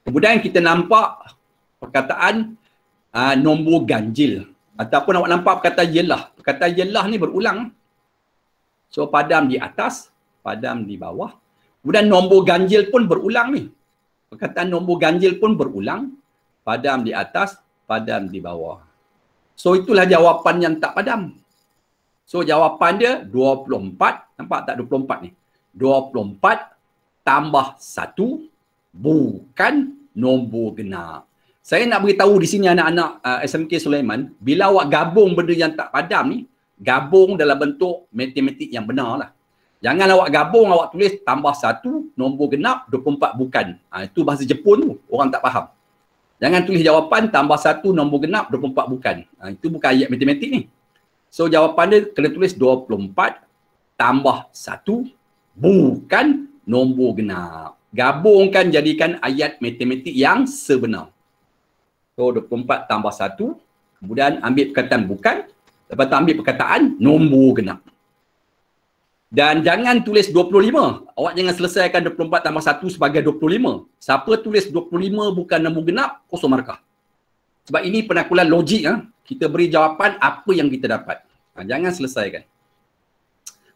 Kemudian kita nampak perkataan nombor ganjil. Ataupun awak nampak perkataan yelah. Perkataan yelah ni berulang. So padam di atas, padam di bawah. Kemudian nombor ganjil pun berulang ni. Perkataan nombor ganjil pun berulang. Padam di atas, padam di bawah. So itulah jawapan yang tak padam. So jawapan dia 24. Nampak tak 24 ni? 24 tambah 1 bukan nombor genap. Saya nak beritahu di sini anak-anak SMK Sulaiman, bila awak gabung benda yang tak padam ni, gabung dalam bentuk matematik yang benar lah. Jangan awak gabung, awak tulis tambah 1 nombor genap, 24 bukan. Itu bahasa Jepun tu, orang tak faham. Jangan tulis jawapan tambah 1 nombor genap, 24 bukan. Itu bukan ayat matematik ni. So jawapan dia kena tulis 24 tambah 1 bukan nombor genap. Gabungkan, jadikan ayat matematik yang sebenar. So 24 tambah 1, kemudian ambil perkataan bukan, lepas tu ambil perkataan nombor genap. Dan jangan tulis 25. Awak jangan selesaikan 24 tambah 1 sebagai 25. Siapa tulis 25 bukan nombor genap, kosong markah. Sebab ini penakulan logik. Kita beri jawapan apa yang kita dapat. Jangan selesaikan.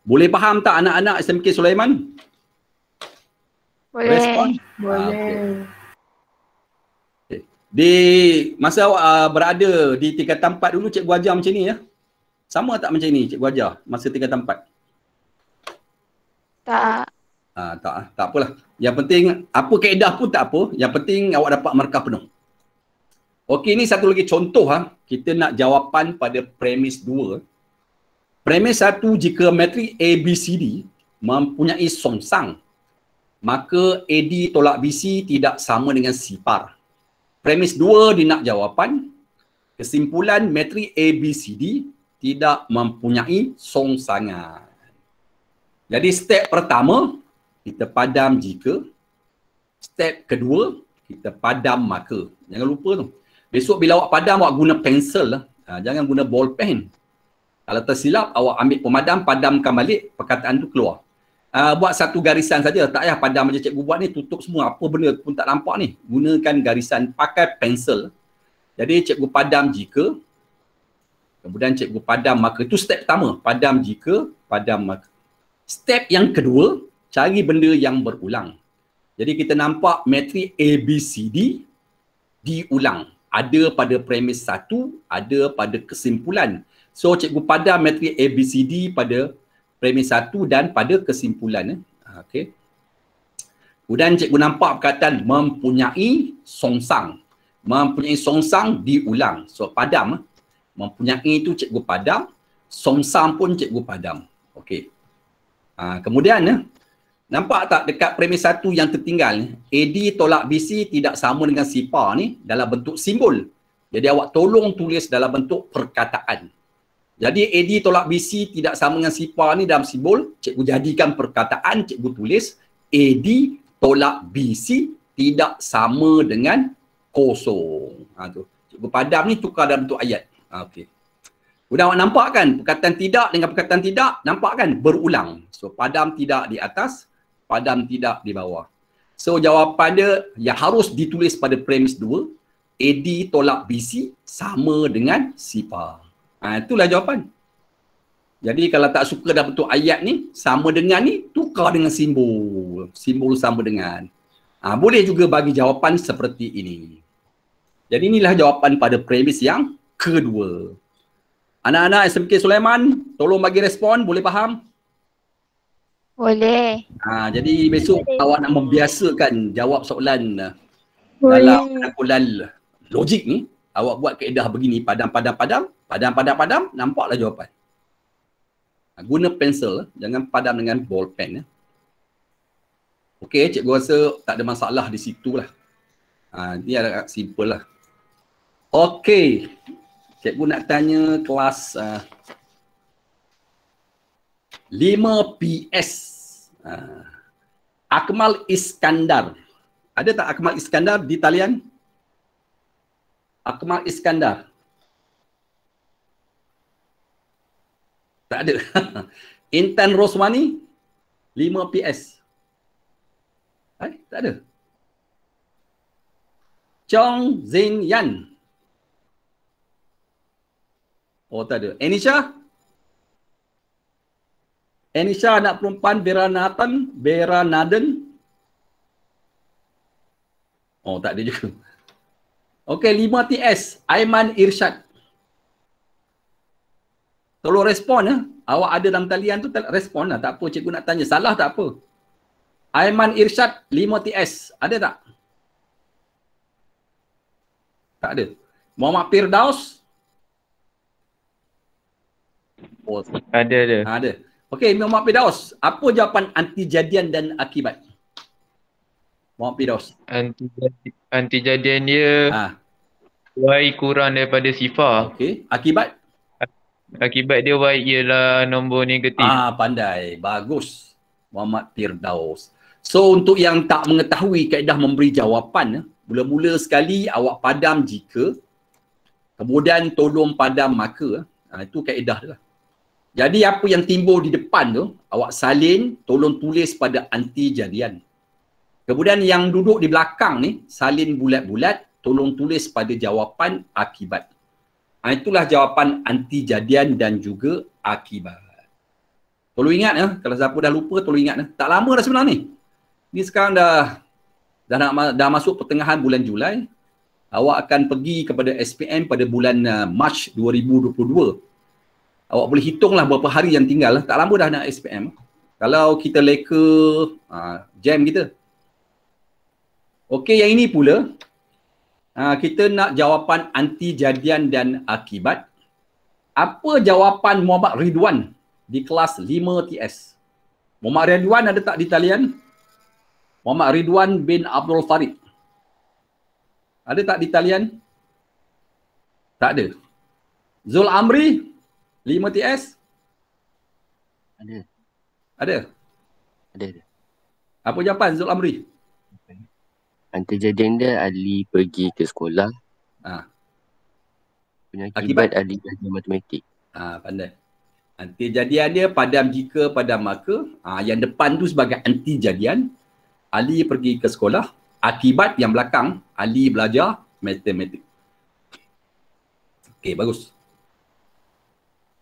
Boleh faham tak anak-anak SMK Sulaiman? Boleh. Respon? Boleh. Okay. Di masa awak berada di tingkatan 4 dulu, cikgu ajar macam ni ya? Sama tak macam ni cikgu ajar masa tingkatan 4? Tak. Tak apalah. Yang penting apa kaedah pun tak apa, yang penting awak dapat markah penuh. Okey, ni satu lagi contoh kita nak jawapan pada premis 2. Premis 1, jika matrik ABCD mempunyai songsang, maka AD tolak BC tidak sama dengan C par. Premis 2 dia nak jawapan, kesimpulan matrik ABCD tidak mempunyai songsangan. Jadi step pertama, kita padam jika. Step kedua, kita padam maka. Jangan lupa tu. Besok bila awak padam, awak guna pensel lah. Jangan guna ball pen. Kalau tersilap, awak ambil pemadam, padamkan balik, perkataan tu keluar. Buat satu garisan saja, tak payah padam macam cikgu buat ni, tutup semua, apa benda pun tak nampak ni. Gunakan garisan, pakai pensel. Jadi cikgu padam jika, kemudian cikgu padam maka. Itu step pertama, padam jika, padam maka. Step yang kedua, cari benda yang berulang. Jadi kita nampak matrik ABCD diulang. Ada pada premis 1, ada pada kesimpulan. So cikgu padam matrik ABCD pada premis 1 dan pada kesimpulan. Okay. Kemudian cikgu nampak perkataan mempunyai songsang. Mempunyai songsang diulang. So padam. Mempunyai itu cikgu padam. Songsang pun cikgu padam. Okey. Kemudian nampak tak dekat premis 1 yang tertinggal, AD tolak BC tidak sama dengan C par ni dalam bentuk simbol. Jadi awak tolong tulis dalam bentuk perkataan. Jadi AD tolak BC tidak sama dengan C par ni dalam simbol, cikgu jadikan perkataan, cikgu tulis AD tolak BC tidak sama dengan kosong. Tu. Cikgu padam ni tukar dalam bentuk ayat. Okey. Sudah awak nampak kan perkataan tidak dengan perkataan tidak, nampak kan berulang. So padam tidak di atas, padam tidak di bawah. So jawapan dia yang harus ditulis pada premis 2, AD tolak BC sama dengan C par. Itulah jawapan. Jadi kalau tak suka dalam bentuk ayat ni, sama dengan ni, tukar dengan simbol. Simbol sama dengan. Boleh juga bagi jawapan seperti ini. Jadi inilah jawapan pada premis yang kedua. Anak-anak SMK Sulaiman, tolong bagi respon, boleh faham? Boleh. Jadi besok awak nak membiasakan jawab soalan dalam kumpulan logik ni, awak buat kaedah begini, padam, nampaklah jawapan. Guna pensel, jangan padam dengan ballpen. Okey, cikgu rasa tak ada masalah di situ lah. Ini agak simple lah. Okey, cikgu nak tanya kelas 5PS. Akmal Iskandar. Ada tak Akmal Iskandar di talian? Akmal Iskandar. Tak ada. Intan Roswani 5PS. Tak ada. Chong Zin Yan. Oh, tak ada. Anisha? Anisha anak perempuan Vera Naden. Oh, tak ada juga. Okey, 5TS. Aiman Irsyad. Tolong respon . Awak ada dalam talian tu, respon lah. Tak apa, cikgu nak tanya. Salah tak apa. Aiman Irsyad 5TS. Ada tak? Tak ada. Muhammad Firdaus? Oh, Ada. ada. Okey, Muhammad Firdaus. Apa jawapan antijadian dan akibat? Muhammad Firdaus. Antijadian dia Y kurang daripada sifar. Okey, akibat? Akibat dia Y ialah nombor negatif. Pandai. Bagus. Muhammad Firdaus. So, untuk yang tak mengetahui kaedah memberi jawapan, mula-mula sekali awak padam jika, kemudian tolong padam maka. Itu kaedah dia lah. Jadi apa yang timbul di depan tu, awak salin, tolong tulis pada antijadian. Kemudian yang duduk di belakang ni, salin bulat-bulat, tolong tulis pada jawapan akibat. Itulah jawapan antijadian dan juga akibat. Tolong ingat kalau siapa dah lupa tolong ingat Tak lama dah sebenarnya ni. Ni sekarang dah masuk pertengahan bulan Julai. Awak akan pergi kepada SPM pada bulan Mac 2022. Awak boleh hitunglah berapa hari yang tinggal. Tak lama dah nak SPM. Kalau kita leka jam kita. Okey, yang ini pula. Kita nak jawapan antijadian dan akibat. Apa jawapan Muhammad Ridwan di kelas 5TS? Muhammad Ridwan ada tak di talian? Muhammad Ridwan bin Abdul Farid. Ada tak di talian? Tak ada. Zul Amri 5TS? Ada. Apa jawapan Zul Amri? Antijadian dia Ali pergi ke sekolah. Akibat Ali belajar matematik. Pandai. Antijadian dia padam jika, padam maka. Yang depan tu sebagai antijadian. Ali pergi ke sekolah. Akibat yang belakang, Ali belajar matematik. Okey, bagus.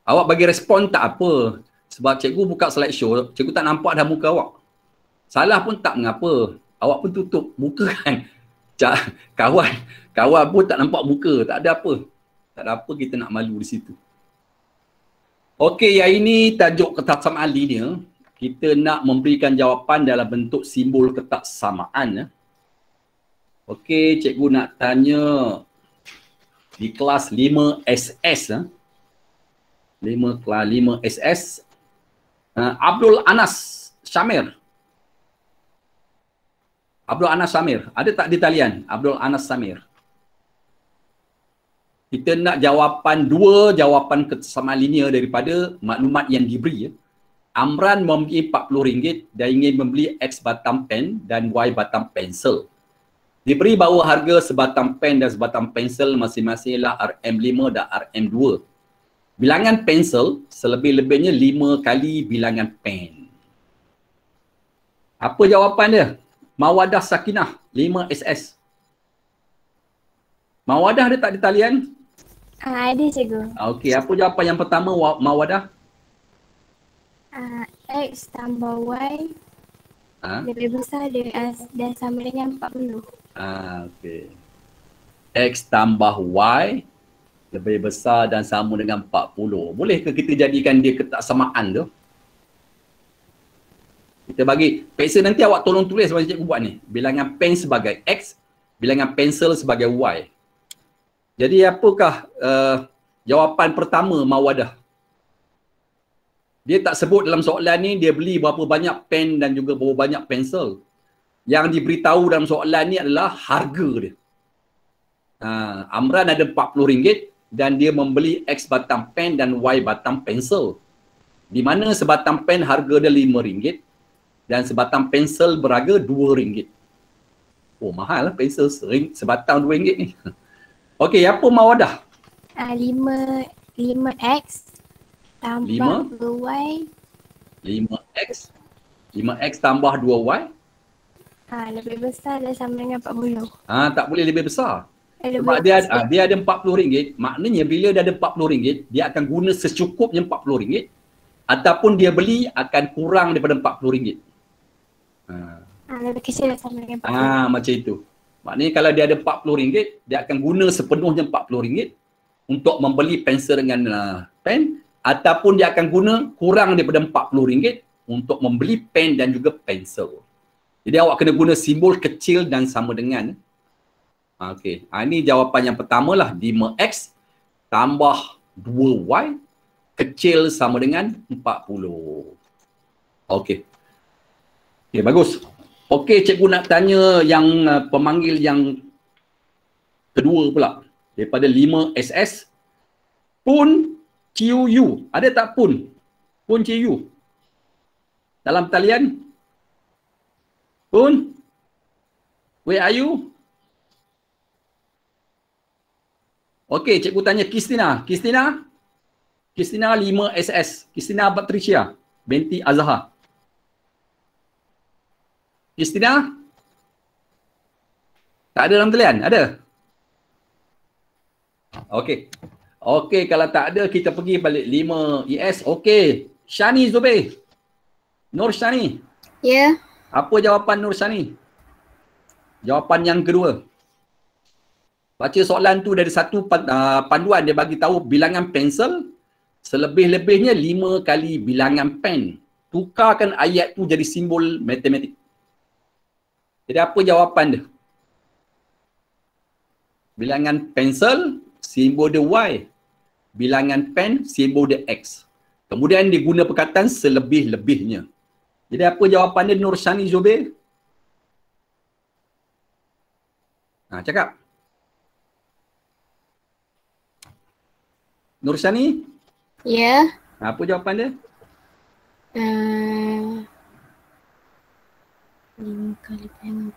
Awak bagi respon tak apa. Sebab cikgu buka slideshow, cikgu tak nampak dah muka awak. Salah pun tak mengapa. Awak pun tutup muka kan. Kawan pun tak nampak muka. Tak ada apa. Tak ada apa kita nak malu di situ. Okey, yang ini tajuk ketaksamaan Ali ni. Kita nak memberikan jawapan dalam bentuk simbol ketaksamaan. Okey, cikgu nak tanya di kelas 5SS. 5SS. Abdul Anas Syamir. Ada tak di talian? Abdul Anas Syamir. Kita nak dua jawapan kesamaan linear daripada maklumat yang diberi. Amran membeli RM40 dan ingin membeli X batang pen dan Y batang pensel. Diberi bahawa harga sebatang pen dan sebatang pensel masing-masing ialah RM5 dan RM2. Bilangan pensel selebih-lebihnya 5 kali bilangan pen. Apa jawapan dia? Mawadah Sakinah 5SS. Mawadah ada tak di talian? Ada cikgu. Okey, apa jawapan yang pertama Mawadah? X tambah Y lebih besar dan sama dengan 40. Okey. X tambah Y lebih besar dan sama dengan 40. Boleh ke kita jadikan dia ketaksamaan tu? Kita bagi pensel, nanti awak tolong tulis macam cikgu buat ni. Bilangan pen sebagai X, bilangan pensel sebagai Y. Jadi apakah jawapan pertama mawadah? Dia tak sebut dalam soalan ni dia beli berapa banyak pen dan juga berapa banyak pensel. Yang diberitahu dalam soalan ni adalah harga dia. Amran ada RM40 dan dia membeli X batang pen dan Y batang pensel. Di mana sebatang pen harga dia RM5 dan sebatang pensel berharga RM2. Oh, mahal lah pensel sebatang RM2 ni. Okey, apa mawadah? 5X tambah 2Y. 5X tambah 2Y. Lebih besar dan sama dengan 40. Tak boleh lebih besar. Sebab Lebih dia ada RM40. Maknanya bila dia ada RM40, dia akan guna secukupnya RM40. Ataupun dia beli akan kurang daripada RM40. lebih kecil dan sama dengan 40. Macam itu. Maknanya kalau dia ada RM40, dia akan guna sepenuhnya RM40 untuk membeli pensel dengan pen, ataupun dia akan guna kurang daripada RM40 untuk membeli pen dan juga pensel. Jadi awak kena guna simbol kecil dan sama dengan. Okey. Ini jawapan yang pertama lah. 5X tambah 2Y kecil sama dengan 40. Okey. Okey, bagus. Okey, cikgu nak tanya yang pemanggil yang kedua pula. Daripada 5SS. Pun Ciu. Ada tak Pun? Pun Ciu. Dalam talian? Pun? Where are you? Okey, cikgu tanya Kristina. Kristina 5SS. Kristina Patricia binti Azhar. Kristina? Tak ada dalam talian? Ada? Okey. Okey, kalau tak ada kita pergi balik 5ES. Okey. Shani Zubair. Nur Shani. Ya. Apa jawapan Nur Shani? Jawapan yang kedua. Baca soalan tu dari satu panduan dia bagi tahu bilangan pensel selebih-lebihnya 5 kali bilangan pen. Tukarkan ayat tu jadi simbol matematik. Jadi apa jawapan dia? Bilangan pensel, simbol dia Y. Bilangan pen, simbol dia X. Kemudian diguna perkataan selebih-lebihnya. Jadi apa jawapan dia Nur Shani Zubair? Cakap. Nur Shani? Ya. Apa jawapan dia? 5 kali pen.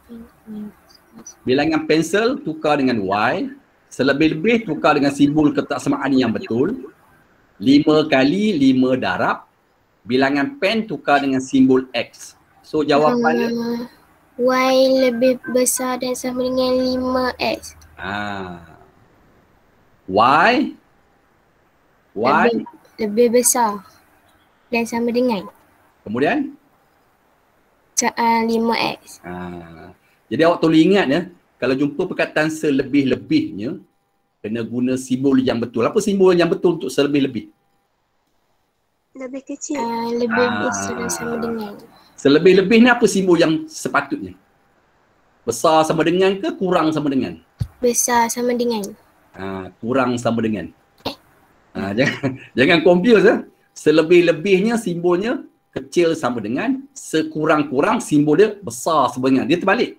Bilangan pensel tukar dengan Y. Selebih-lebih tukar dengan simbol ketaksamaan yang betul. 5 kali 5 darab. Bilangan pen tukar dengan simbol X. So jawapan dia Y lebih besar dan sama dengan 5X. Y lebih besar dan sama dengan. Kemudian 5X. Jadi awak tolong ingat ya, kalau jumpa perkataan selebih-lebihnya kena guna simbol yang betul. Apa simbol yang betul untuk selebih-lebih? Lebih kecil. Lebih besar dan sama dengan. Selebih-lebih ni apa simbol yang sepatutnya? Besar sama dengan ke kurang sama dengan? Besar sama dengan. Kurang sama dengan. Jangan confuse ya. Selebih-lebihnya simbolnya kecil sama dengan, sekurang-kurang simbol dia besar sama dengan. Dia terbalik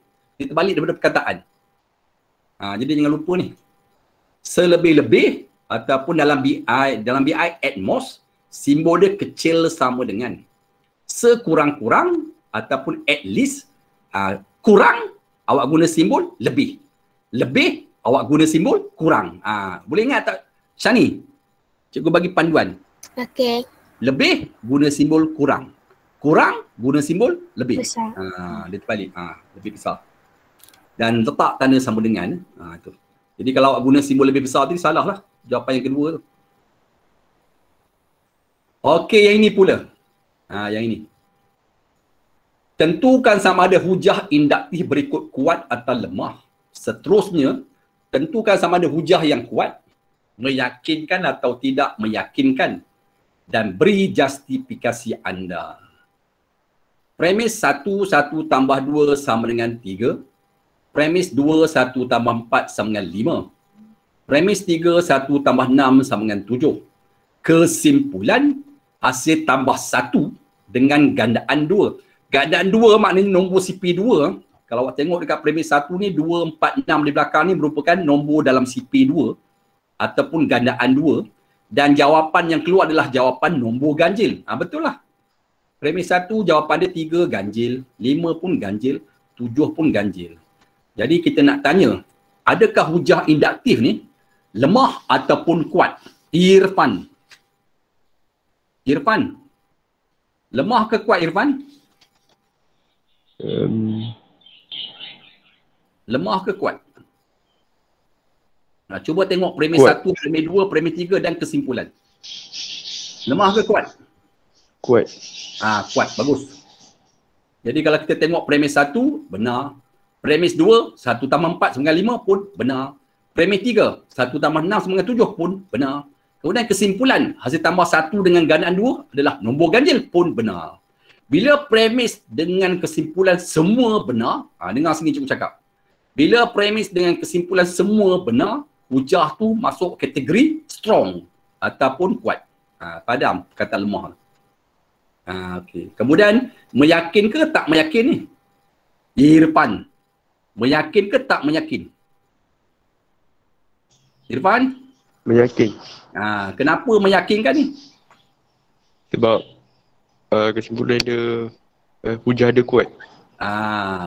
daripada perkataan. Jadi jangan lupa ni. Selebih-lebih ataupun dalam BI at most, simbol dia kecil sama dengan. Sekurang-kurang ataupun at least, kurang awak guna simbol lebih. Lebih awak guna simbol kurang. Boleh ingat tak Shani? Cikgu bagi panduan. Okey. Lebih guna simbol kurang. Kurang guna simbol lebih. Besar. Dia terbalik. Lebih besar. Dan letak tanda sama dengan. Itu. Jadi kalau awak guna simbol lebih besar tu salah lah. Jawapan yang kedua tu. Okey, yang ini pula. Yang ini. Tentukan sama ada hujah induktif berikut kuat atau lemah. Seterusnya, tentukan sama ada hujah yang kuat, meyakinkan atau tidak meyakinkan, dan beri justifikasi anda. Premis 1, 1 tambah 2 sama dengan 3. Premis 2, 1 tambah 4 sama dengan 5. Premis 3, 1 tambah 6 sama dengan 7. Kesimpulan, hasil tambah 1 dengan gandaan 2. Gandaan 2 maknanya nombor CP2. Kalau awak tengok dekat premis 1 ni, 2, 4, 6 di belakang ni merupakan nombor dalam CP2 ataupun gandaan 2. Dan jawapan yang keluar adalah jawapan nombor ganjil. Betul lah. Premis 1 jawapan dia 3 ganjil, 5 pun ganjil, 7 pun ganjil. Jadi kita nak tanya, adakah hujah induktif ni lemah ataupun kuat? Irfan. Irfan. Lemah ke kuat Irfan? Lemah ke kuat? Nah, cuba tengok premis 1, premis 2, premis 3 dan kesimpulan. Lemah ke kuat? Kuat. Kuat, bagus. Jadi kalau kita tengok premis 1, benar. Premis 2, 1 tambah 4 sama dengan 5 pun benar. Premis 3, 1 tambah 6 sama dengan 7 pun benar. Kemudian kesimpulan, hasil tambah 1 dengan gandaan 2 adalah nombor ganjil pun benar. Bila premis dengan kesimpulan semua benar, dengar sini cikgu cakap. Bila premis dengan kesimpulan semua benar, hujah tu masuk kategori strong ataupun kuat. Padam kata lemah. Okey. Kemudian, meyakin ke tak meyakin ni? Irfan. Meyakin ke tak meyakin? Irfan? Meyakin. Kenapa meyakinkan ni? Sebab kesimpulan dia hujah dia kuat.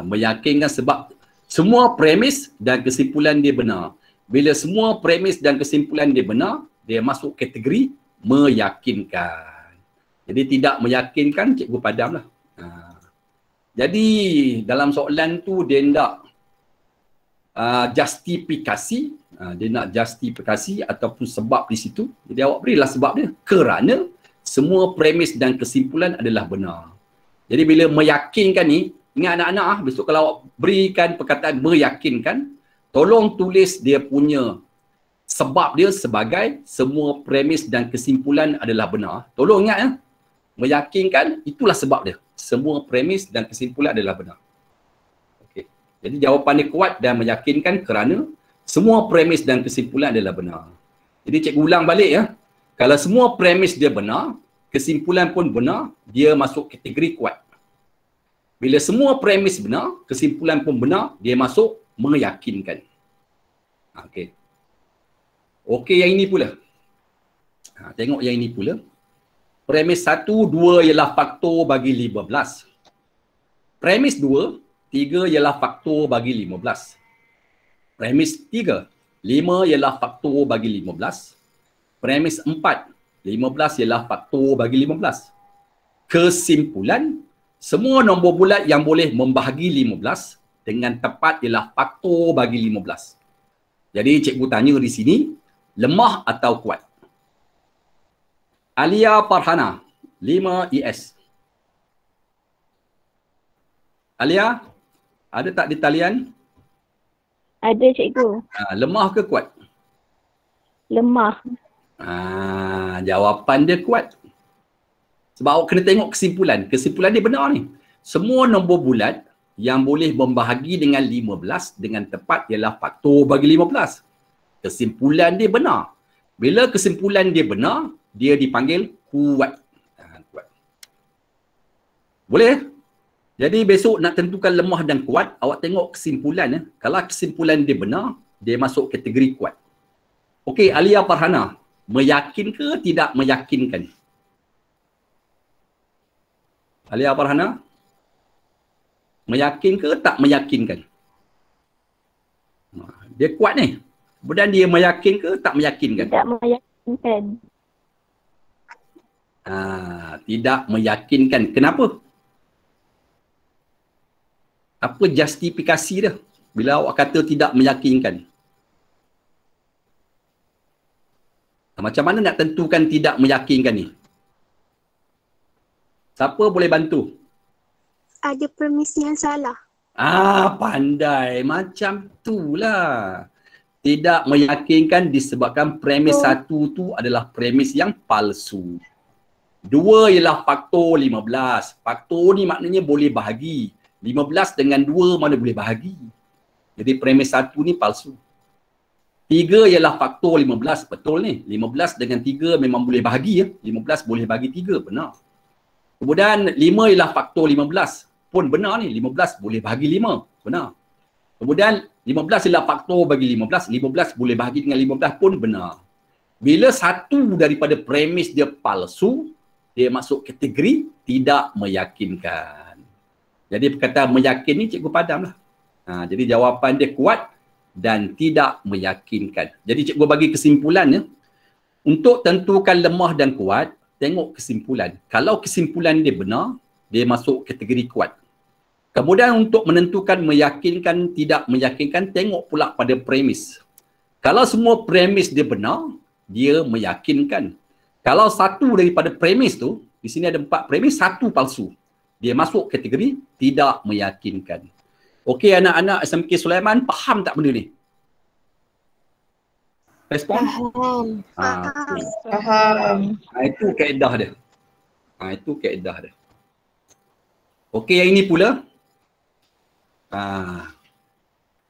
Meyakinkan sebab semua premis dan kesimpulan dia benar. Bila semua premis dan kesimpulan dia benar, dia masuk kategori meyakinkan. Jadi tidak meyakinkan, cikgu padam lah. Jadi dalam soalan tu dia nak justifikasi, dia nak justifikasi ataupun sebab di situ. Jadi awak berilah sebab dia. Kerana semua premis dan kesimpulan adalah benar. Jadi bila meyakinkan ni, ingat anak-anak, besok kalau awak berikan perkataan meyakinkan, tolong tulis dia punya sebab dia sebagai semua premis dan kesimpulan adalah benar. Tolong ingat ya. Meyakinkan, itulah sebab dia. Semua premis dan kesimpulan adalah benar. Okey. Jadi jawapan dia kuat dan meyakinkan kerana semua premis dan kesimpulan adalah benar. Jadi cikgu ulang balik ya. Kalau semua premis dia benar, kesimpulan pun benar, dia masuk kategori kuat. Bila semua premis benar, kesimpulan pun benar, dia masuk meyakinkan. Okey. Okey, yang ini pula. Tengok yang ini pula. Premis 1, 2 ialah faktor bagi 15. Premis 2, 3 ialah faktor bagi 15. Premis 3, 5 ialah faktor bagi 15. Premis 4, 15 ialah faktor bagi 15. Kesimpulan, semua nombor bulat yang boleh membahagi 15 dengan tepat ialah faktor bagi 15. Jadi cikgu tanya di sini, lemah atau kuat? Alia Farhana, 5 ES. Alia, ada tak di talian? Ada cikgu. Lemah ke kuat? Lemah. Jawapan dia kuat. Sebab awak kena tengok kesimpulan. Kesimpulan dia benar ni. Semua nombor bulat yang boleh membahagi dengan 15 dengan tepat ialah faktor bagi 15. Kesimpulan dia benar. Bila kesimpulan dia benar, dia dipanggil kuat. Kuat. Boleh? Jadi besok nak tentukan lemah dan kuat, awak tengok kesimpulan. Kalau kesimpulan dia benar, dia masuk kategori kuat. Okey, Alia Farhana, meyakin ke tidak meyakinkan? Alia Farhana, meyakin ke tak meyakinkan? Dia kuat ni. Kemudian dia meyakin ke tak meyakinkan? Tidak meyakinkan. Tidak meyakinkan. Kenapa? Apa justifikasi dia bila awak kata tidak meyakinkan? Macam mana nak tentukan tidak meyakinkan ni? Siapa boleh bantu? Ada premis yang salah. Pandai. Macam tu lah. Tidak meyakinkan disebabkan premis 1 tu adalah premis yang palsu. 2 ialah faktor 15. Faktor ni maknanya boleh bahagi. 15 dengan 2 mana boleh bahagi. Jadi premis 1 ni palsu. 3 ialah faktor 15. Betul ni. 15 dengan 3 memang boleh bahagi ya. 15 boleh bagi 3. Benar. Kemudian 5 ialah faktor 15. Pun benar ni. 15 boleh bahagi 5. Benar. Kemudian 15 ialah faktor bagi 15. 15 boleh bahagi dengan 15 pun benar. Bila satu daripada premis dia palsu, dia masuk kategori tidak meyakinkan. Jadi perkataan meyakin ni cikgu padam lah. Jadi jawapan dia kuat dan tidak meyakinkan. Jadi cikgu bagi kesimpulannya, untuk tentukan lemah dan kuat, tengok kesimpulan. Kalau kesimpulan dia benar, dia masuk kategori kuat. Kemudian untuk menentukan meyakinkan, tidak meyakinkan, tengok pula pada premis. Kalau semua premis dia benar, dia meyakinkan. Kalau satu daripada premis tu, di sini ada 4 premis, 1 palsu. Dia masuk kategori tidak meyakinkan. Okey anak-anak SMK Sulaiman, faham tak benda ni? Respon? Faham. Itu kaedah dia. Itu kaedah dia. Okey, yang ini pula.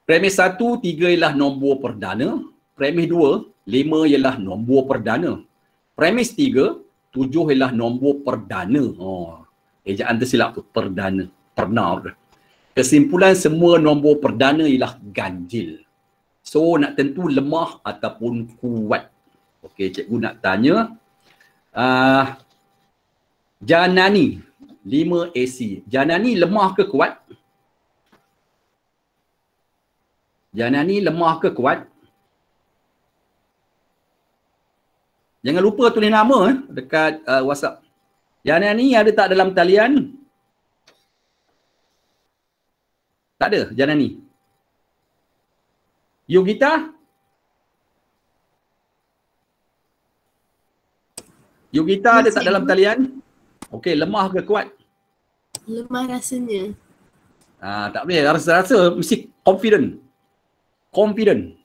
Premis 1, 3 ialah nombor perdana. Premis 2, 5 ialah nombor perdana. Premis 3, 7 ialah nombor perdana. Ejaan tersilap tu, perdana. Pernah. Kesimpulan semua nombor perdana ialah ganjil. So nak tentu lemah ataupun kuat. Okey, cikgu nak tanya. Janani 5 AC. Janani lemah ke kuat? Janani lemah ke kuat? Jangan lupa tulis nama dekat WhatsApp. Janani ada tak dalam talian? Tak ada Janani. Yogita? Yogita ada tak dalam talian? Okey, lemah ke kuat? Lemah rasanya. Tak boleh. Rasa-rasa mesti confident. Confident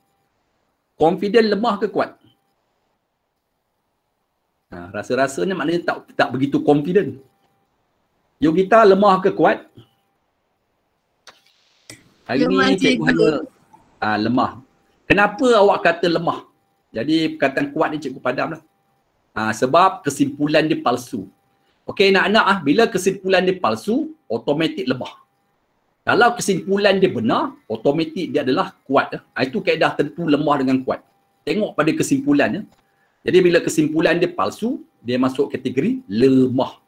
lemah ke kuat? Rasa-rasanya maknanya tak begitu confident. Yogita lemah ke kuat? Hari ni cikgu hanya lemah. Kenapa awak kata lemah? Jadi perkataan kuat ni cikgu padam lah. Sebab kesimpulan dia palsu. Okey anak-anak, bila kesimpulan dia palsu, automatik lemah. Kalau kesimpulan dia benar, automatik dia adalah kuat. Itu kaedah tentu lemah dengan kuat. Tengok pada kesimpulannya. Jadi bila kesimpulan dia palsu, dia masuk kategori lemah.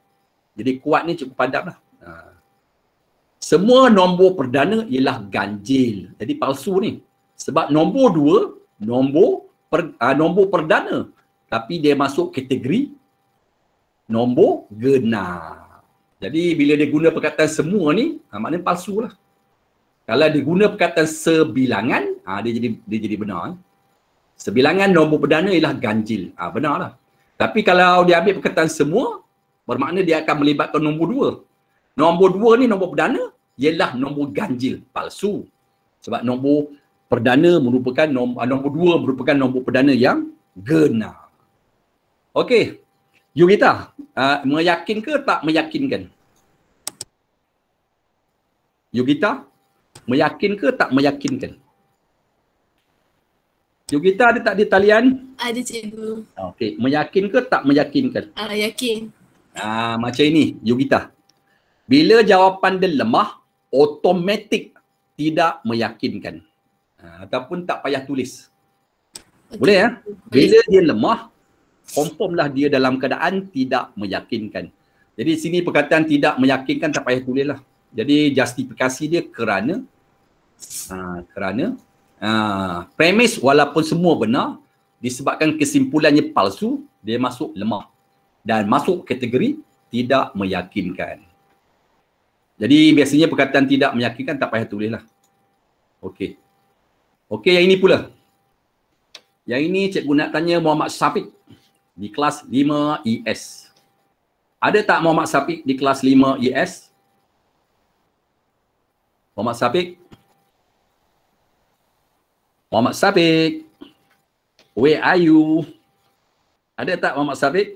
Jadi kuat ni cikgu padam lah. Semua nombor perdana ialah ganjil. Jadi palsu ni. Sebab nombor 2, nombor perdana. Tapi dia masuk kategori nombor genap. Jadi bila dia guna perkataan semua ni, maknanya palsu lah. Kalau dia guna perkataan sebilangan, dia jadi benar. Sebilangan nombor perdana ialah ganjil. Benar lah. Tapi kalau dia ambil perkataan semua, bermakna dia akan melibatkan nombor 2. Nombor 2 ni nombor perdana ialah nombor ganjil, palsu. Sebab nombor perdana merupakan nombor 2 merupakan nombor perdana yang genap. Okey. Yogita, meyakin ke tak meyakinkan? Yogita, meyakin ke tak meyakinkan? Yogita ada tak di talian? Ada cikgu. Okey, meyakin ke tak meyakinkan? Yakin. Macam ini, Yogita. Bila jawapan dia lemah, automatik tidak meyakinkan. Ataupun tak payah tulis. Boleh ya? Bila dia lemah, confirmlah dia dalam keadaan tidak meyakinkan. Jadi sini perkataan tidak meyakinkan tak payah tulis lah. Jadi justifikasi dia kerana premis walaupun semua benar, disebabkan kesimpulannya palsu, dia masuk lemah dan masuk kategori tidak meyakinkan. Jadi biasanya perkataan tidak meyakinkan tak payah tulis lah. Okey. Okey, yang ini pula. Yang ini cikgu nak tanya Muhammad Syafiq di kelas 5 ES. Ada tak Muhammad Syafiq di kelas 5 ES? Muhammad Syafiq? Muhammad Syafiq? Where are you? Ada tak Muhammad Syafiq?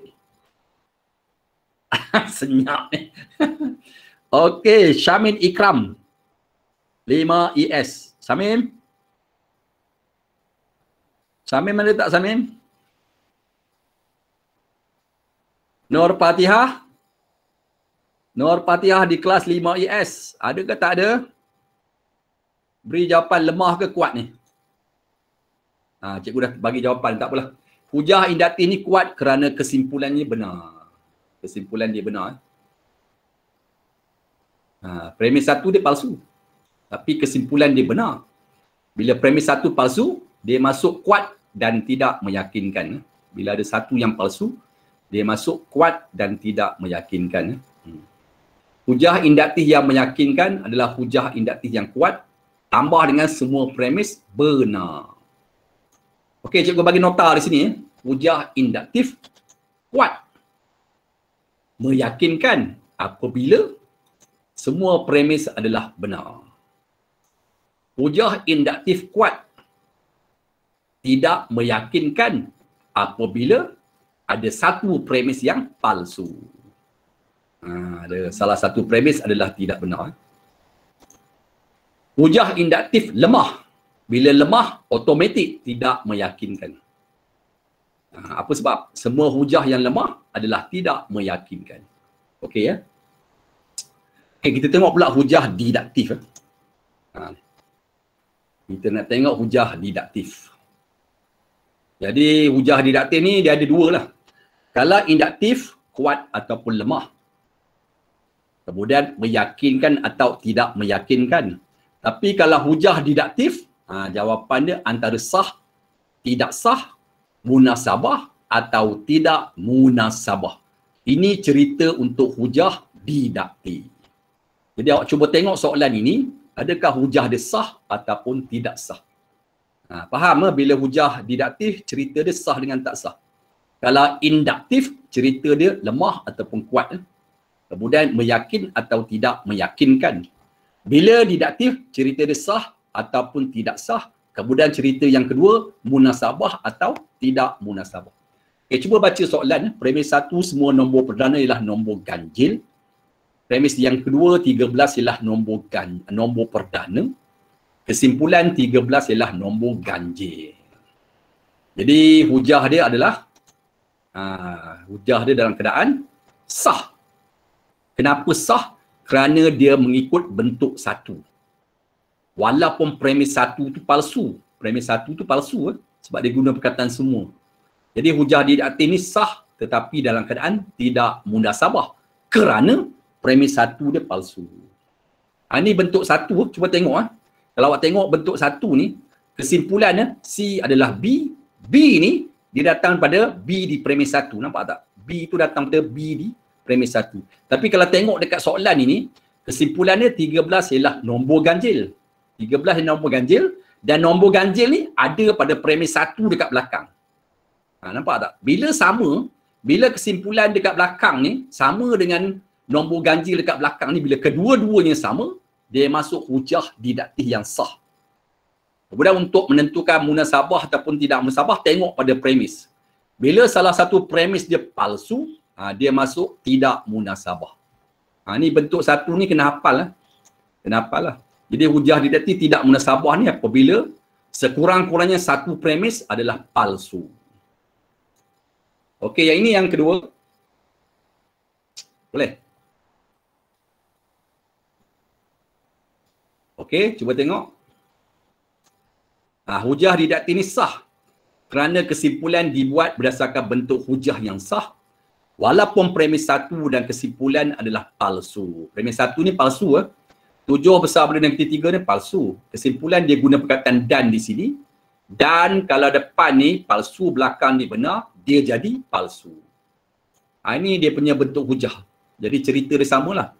Senyap ni. Okey, Syamin Ikram. 5 ES. Samim? Samim ada tak Samim? Nur Fatihah? Nur Fatihah di kelas 5 ES. Ada ke tak ada? Beri jawapan lemah ke kuat ni? Cikgu dah bagi jawapan, tak apalah. Hujah induktif ni kuat kerana kesimpulannya benar. Kesimpulan dia benar. Premis satu dia palsu. Tapi kesimpulan dia benar. Bila premis satu palsu, dia masuk kuat dan tidak meyakinkan. Bila ada satu yang palsu, dia masuk kuat dan tidak meyakinkan. Hujah induktif yang meyakinkan adalah hujah induktif yang kuat tambah dengan semua premis benar. Okey, cikgu bagi nota di sini. Hujah induktif kuat meyakinkan apabila semua premis adalah benar. Hujah induktif kuat tidak meyakinkan apabila ada satu premis yang palsu. Ada salah satu premis adalah tidak benar. Hujah induktif lemah. Bila lemah, automatik tidak meyakinkan. Apa sebab? Semua hujah yang lemah adalah tidak meyakinkan. Okey ya? Okay, kita tengok pula hujah diduktif. Kita nak tengok hujah diduktif. Jadi hujah diduktif ni dia ada dua lah. Kalau induktif, kuat ataupun lemah. Kemudian meyakinkan atau tidak meyakinkan. Tapi kalau hujah diduktif, jawapan dia antara sah, tidak sah, munasabah atau tidak munasabah. Ini cerita untuk hujah diduktif. Jadi awak cuba tengok soalan ini, adakah hujah dia sah ataupun tidak sah? Faham bila hujah diduktif, cerita dia sah dengan tak sah. Kalau induktif, cerita dia lemah ataupun kuat. Kemudian meyakin atau tidak meyakinkan. Bila diduktif, cerita dia sah ataupun tidak sah. Kemudian cerita yang kedua, munasabah atau tidak munasabah. Okay, cuba baca soalan. Premis satu, semua nombor perdana ialah nombor ganjil. Premis yang kedua, 13 ialah nombor perdana. Kesimpulan 13 ialah nombor ganjil. Jadi hujah dia adalah hujah dia dalam keadaan sah. Kenapa sah? Kerana dia mengikut bentuk satu. Walaupun premis satu tu palsu. Premis satu tu palsu sebab dia guna perkataan semua. Jadi hujah diduktif ni sah tetapi dalam keadaan tidak munasabah. Kerana premis satu dia palsu. Ini bentuk satu. Cuba tengok. Kalau awak tengok bentuk satu ni, kesimpulannya C adalah B. B ni dia datang pada B di premis satu. Nampak tak? B tu datang pada B di premis satu. Tapi kalau tengok dekat soalan ini, kesimpulannya 13 ialah nombor ganjil. 13 ialah nombor ganjil dan nombor ganjil ni ada pada premis satu dekat belakang. Nampak tak? Bila sama, bila kesimpulan dekat belakang ni sama dengan nombor ganjil dekat belakang ni, bila kedua-duanya sama, dia masuk hujah diduktif yang sah. Kemudian untuk menentukan munasabah ataupun tidak munasabah, tengok pada premis. Bila salah satu premis dia palsu, dia masuk tidak munasabah. Ni bentuk satu ni kena hafal lah. Kena hafal lah. Jadi hujah diduktif tidak munasabah ni apabila sekurang-kurangnya satu premis adalah palsu. Okey, yang ini yang kedua. Boleh? Okey, cuba tengok. Hujah diduktif ni sah kerana kesimpulan dibuat berdasarkan bentuk hujah yang sah walaupun premis satu dan kesimpulan adalah palsu. Premis satu ni palsu. 7 besar pada negatif 3 ni palsu. Kesimpulan dia guna perkataan dan di sini. Dan kalau depan ni palsu, belakang ni benar, dia jadi palsu. Ini dia punya bentuk hujah. Jadi cerita dia samalah.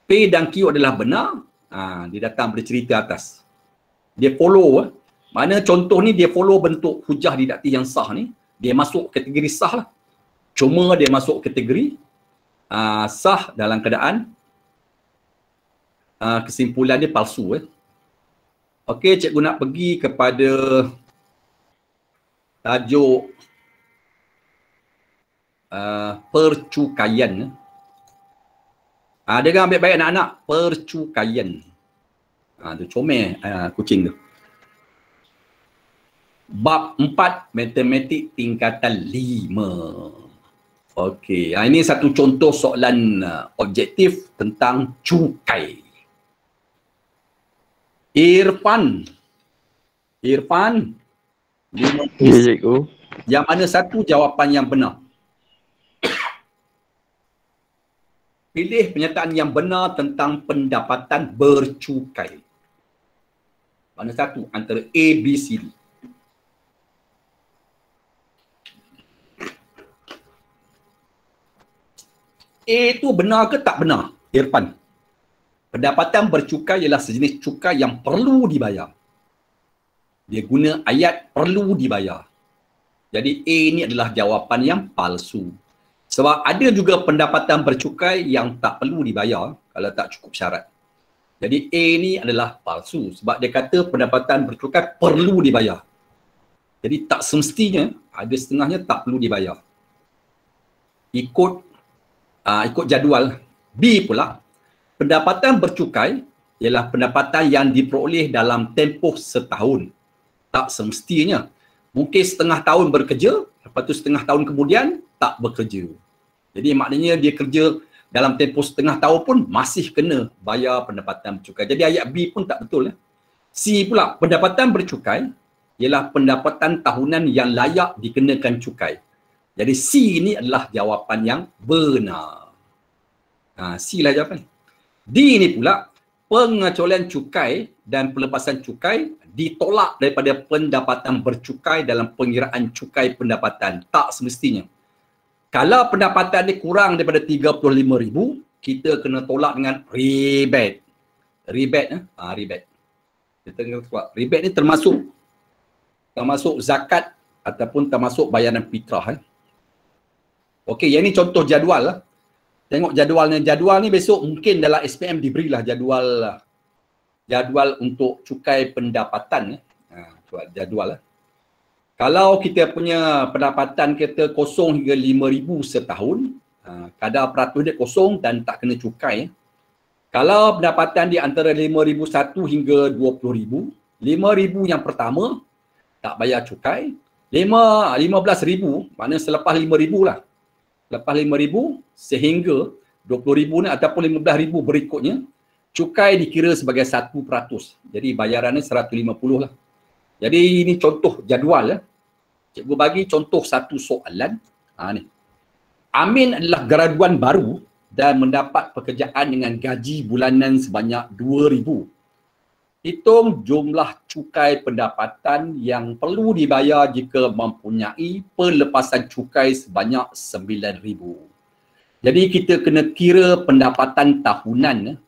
P dan Q adalah benar. Dia datang pada cerita atas. Dia follow. Mana contoh ni dia follow bentuk hujah diduktif yang sah ni. Dia masuk kategori sah lah. Cuma dia masuk kategori sah dalam keadaan kesimpulan dia palsu. Okey, cikgu nak pergi kepada tajuk percukaian. Dengar baik-baik anak-anak, percukaian. Tu comel kucing tu. Bab 4 matematik tingkatan 5. Okey, ini satu contoh soalan objektif tentang cukai. Irfan. Ya, cikgu. Yang mana satu jawapan yang benar? Pilih pernyataan yang benar tentang pendapatan bercukai. Mana satu antara A, B, C, D? A tu benar ke tak benar, Irfan? Pendapatan bercukai ialah sejenis cukai yang perlu dibayar. Dia guna ayat perlu dibayar. Jadi A ni adalah jawapan yang palsu. Sebab ada juga pendapatan bercukai yang tak perlu dibayar kalau tak cukup syarat. Jadi A ni adalah palsu sebab dia kata pendapatan bercukai perlu dibayar. Jadi tak semestinya, ada setengahnya tak perlu dibayar. Ikut jadual. B pula, pendapatan bercukai ialah pendapatan yang diperoleh dalam tempoh setahun. Tak semestinya. Mungkin setengah tahun bekerja, lepas tu setengah tahun kemudian tak bekerja. Jadi maknanya dia kerja dalam tempoh setengah tahun pun masih kena bayar pendapatan bercukai. Jadi ayat B pun tak betul. C pula, pendapatan bercukai ialah pendapatan tahunan yang layak dikenakan cukai. Jadi C ni adalah jawapan yang benar. C lah jawapan. D ni pula, pengecualian cukai dan pelepasan cukai ditolak daripada pendapatan bercukai dalam pengiraan cukai pendapatan. Tak semestinya. Kalau pendapatan dia kurang daripada 35,000, kita kena tolak dengan rebate. Rebate. Kita kena tolak. Rebate ni termasuk zakat ataupun termasuk bayaran fitrah. Okey, yang ni contoh jadual lah. Tengok jadualnya. Jadual ni besok mungkin dalam SPM diberilah jadual untuk cukai pendapatan. Jadual lah. Kalau kita punya pendapatan kita kosong hingga 5,000 setahun, kadar peratus dia kosong dan tak kena cukai. Kalau pendapatan dia antara 5,001 hingga 20,000, 5,000 yang pertama tak bayar cukai, 15,000 maknanya selepas 5,000 lah. Lepas 5,000 sehingga 20,000 ni ataupun 15,000 berikutnya, cukai dikira sebagai 1%. Jadi bayarannya 150 lah. Jadi ini contoh jadual ya. Cikgu bagi contoh satu soalan. Ni. Amin adalah graduan baru dan mendapat pekerjaan dengan gaji bulanan sebanyak 2,000. Hitung jumlah cukai pendapatan yang perlu dibayar jika mempunyai pelepasan cukai sebanyak 9,000. Jadi kita kena kira pendapatan tahunan.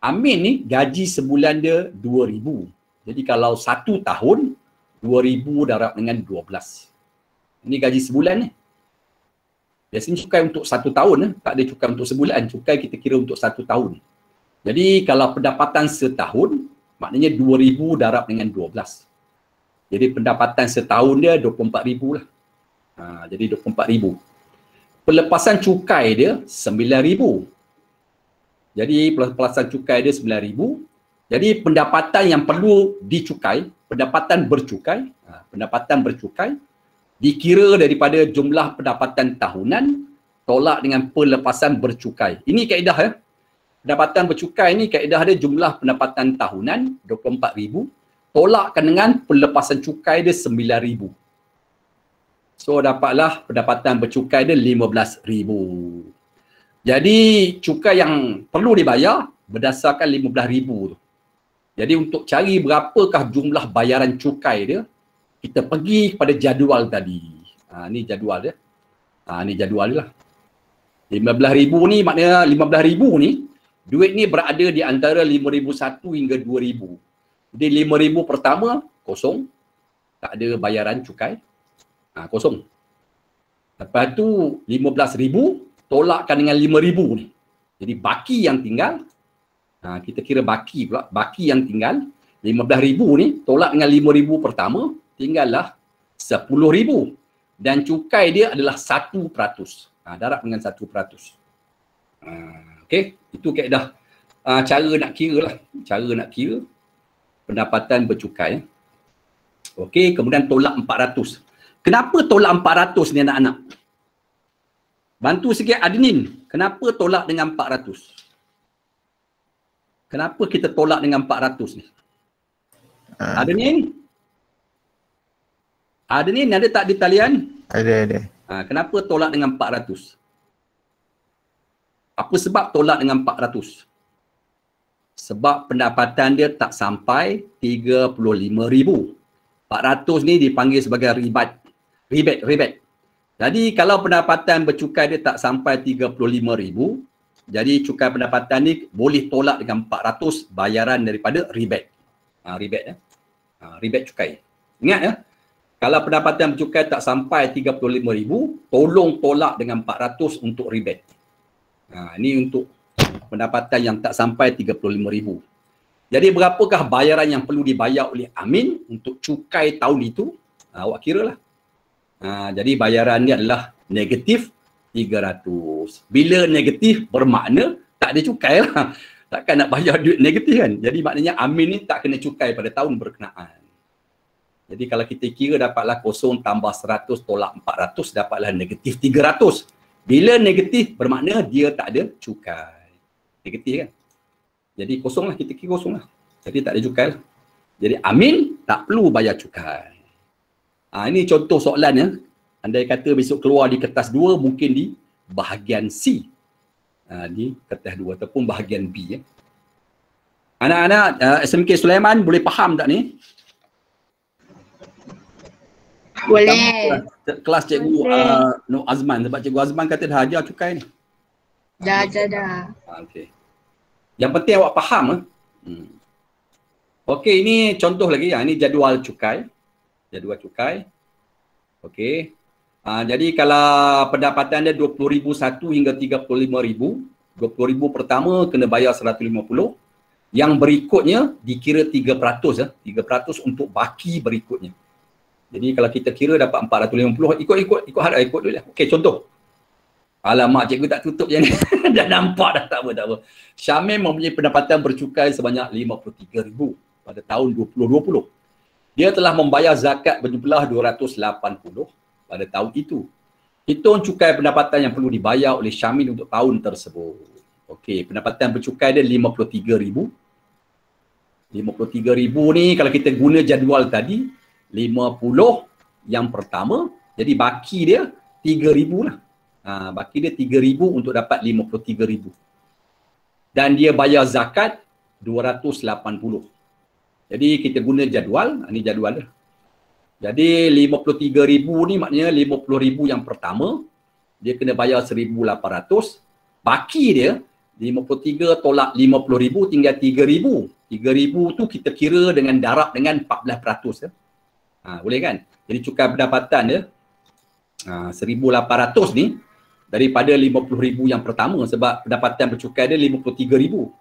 Amin ni gaji sebulan dia 2,000. Jadi kalau 1 tahun, 2,000 darab dengan 12. Ini gaji sebulan ni. Biasanya cukai untuk 1 tahun, tak ada cukai untuk sebulan. Cukai kita kira untuk 1 tahun. Jadi kalau pendapatan setahun, maknanya 2,000 darab dengan 12. Jadi pendapatan setahun dia 24,000 lah. Jadi 24,000. Pelepasan cukai dia 9,000. Jadi pelepasan cukai dia 9,000. Jadi pendapatan yang perlu dicukai, pendapatan bercukai dikira daripada jumlah pendapatan tahunan tolak dengan pelepasan bercukai. Ini kaedah ya. Pendapatan bercukai ni kaedah dia jumlah pendapatan tahunan 24,000 tolakkan dengan pelepasan cukai dia 9,000. So dapatlah pendapatan bercukai dia 15,000. Jadi cukai yang perlu dibayar berdasarkan 15,000 tu. Jadi untuk cari berapakah jumlah bayaran cukai dia, kita pergi kepada jadual tadi. Ni jadual dia. Ni jadual dia lah. 15,000 ni maknanya 15,000 ni duit ni berada di antara 5,001 hingga 2,000. Jadi 5,000 pertama kosong, tak ada bayaran cukai. Kosong. Lepas tu 15,000 tolakkan dengan 5,000 ni. Jadi baki yang tinggal, kita kira baki pula, baki yang tinggal 15,000 ni tolak dengan 5,000 pertama, tinggallah 10,000 dan cukai dia adalah 1%. Darab dengan 1%. Okey, itu kaedah cara nak kira lah. Cara nak kira pendapatan bercukai. Okey, kemudian tolak 400. Kenapa tolak 400 ni anak-anak? Bantu sikit admin. Kenapa tolak dengan 400? Kenapa kita tolak dengan 400 ni? Admin? Admin ada tak di talian? Ada. Kenapa tolak dengan 400? Apa sebab tolak dengan 400? Sebab pendapatan dia tak sampai 35,000. 400 ni dipanggil sebagai rebate. Jadi kalau pendapatan bercukai dia tak sampai 35,000, jadi cukai pendapatan ni boleh tolak dengan 400 bayaran daripada rebate. Rebate cukai. Ingat ya, kalau pendapatan bercukai tak sampai 35,000, tolong tolak dengan 400 untuk rebate. Ini untuk pendapatan yang tak sampai 35,000. Jadi berapakah bayaran yang perlu dibayar oleh Amin untuk cukai tahun itu? Awak kira lah. Jadi bayaran ni adalah negatif 300. Bila negatif bermakna tak ada cukai lah. Takkan nak bayar duit negatif kan. Jadi maknanya Amin ni tak kena cukai pada tahun berkenaan. Jadi kalau kita kira dapatlah 0 tambah 100 tolak 400 dapatlah negatif 300. Bila negatif bermakna dia tak ada cukai. Negatif kan. Jadi kosong lah, kita kira kosong lah. Jadi tak ada cukai lah. Jadi Amin tak perlu bayar cukai. Ini contoh soalan ya. Andai kata besok keluar di kertas 2, mungkin di bahagian C. Di kertas 2 ataupun bahagian B. Ya. Anak-anak SMK Sulaiman boleh faham tak ni? Boleh. Kelas cikgu Nur Azman. Sebab cikgu Azman kata dah ajar cukai ni. Dah. Okey. Yang penting awak faham. Okey, ini contoh lagi. Ini jadual cukai. Jadual cukai. Okey. Jadi kalau pendapatan dia 20,001 hingga 35,000, 20,000 pertama kena bayar 150. Yang berikutnya dikira 3%. 3% untuk baki berikutnya. Jadi kalau kita kira dapat 450, ikut harap ikut dulu lah. Okey, contoh. Alamak, cikgu tak tutup yang ni. Dah nampak dah, tak apa. Syamil mempunyai pendapatan bercukai sebanyak 53,000 pada tahun 2020. Dia telah membayar zakat berjumlah 280 pada tahun itu. Hitung cukai pendapatan yang perlu dibayar oleh Syamil untuk tahun tersebut. Okey, pendapatan bercukai dia 53,000. 53,000 ni kalau kita guna jadual tadi, 50 yang pertama, jadi baki dia 3,000 lah. Baki dia 3,000 untuk dapat 53,000. Dan dia bayar zakat 280. Jadi kita guna jadual, ini jadual dia. Jadi 53,000 ni maknanya 50,000 yang pertama, dia kena bayar 1,800. Baki dia 53 tolak 50,000 tinggal 3,000. 3,000 tu kita kira dengan darab dengan 14%. Boleh kan? Jadi cukai pendapatan dia 1,800 ni daripada 50,000 yang pertama sebab pendapatan bercukai dia 53,000.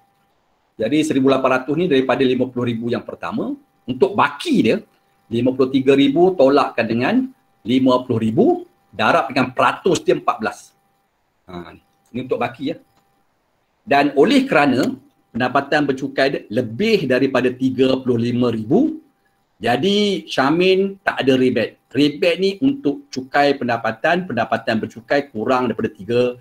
Jadi 1,800 ni daripada 50,000 yang pertama. Untuk baki dia 53,000 tolakkan dengan 50,000 darab dengan peratus dia 14. Ini untuk baki ya. Dan oleh kerana pendapatan bercukai dia lebih daripada 35,000, jadi Syamil tak ada rebate. Rebate ni untuk cukai pendapatan bercukai kurang daripada 35,000.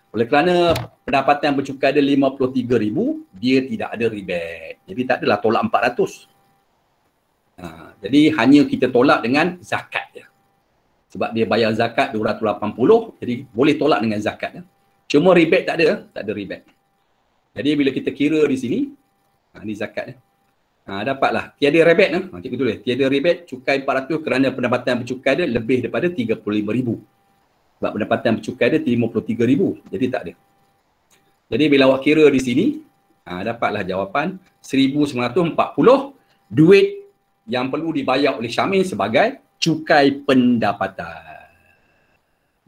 Oleh kerana pendapatan bercukai dia 53,000, dia tidak ada rebate. Jadi tak adalah tolak 400. Jadi hanya kita tolak dengan zakat je. Sebab dia bayar zakat 280, jadi boleh tolak dengan zakat. Cuma rebate tak ada rebate. Jadi bila kita kira di sini, ni zakat. Dapatlah tiada rebate. Cikgu tulis, tiada rebate cukai 400 kerana pendapatan bercukai dia lebih daripada 35,000. Sebab pendapatan bercukai dia 53,000, jadi tak ada. Jadi bila awak kira di sini, dapatlah jawapan 1,940 duit yang perlu dibayar oleh Syamil sebagai cukai pendapatan.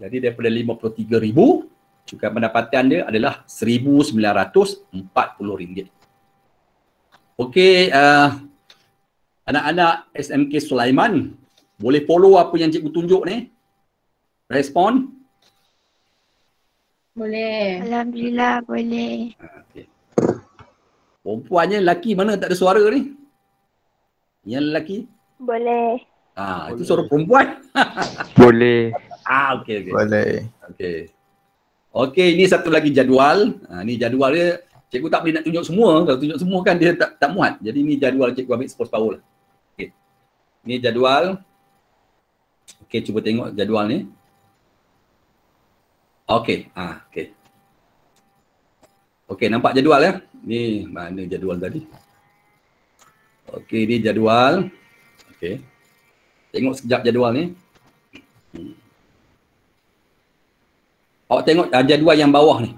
Jadi daripada 53,000, cukai pendapatan dia adalah RM1,940. Okey, anak-anak SMK Sulaiman, boleh follow apa yang cikgu tunjuk ni? Respon? Boleh. Alhamdulillah boleh. Okey. Perempuannya lelaki mana tak ada suara ni? Yang lelaki? Boleh. Itu suara perempuan. Boleh. Okey. Boleh. Okey. Okey, ini satu lagi jadual. Ni jadual dia. Cikgu tak boleh nak tunjuk semua. Kalau tunjuk semua kan dia tak muat. Jadi ni jadual cikgu ambil separuh-separuh lah. Okey. Ni jadual. Okey, cuba tengok jadual ni. Okey. Okey. Okey, nampak jadual ya? Ni mana jadual tadi? Okey, ni jadual. Okey. Tengok sekejap jadual ni. Awak tengok jadual yang bawah ni.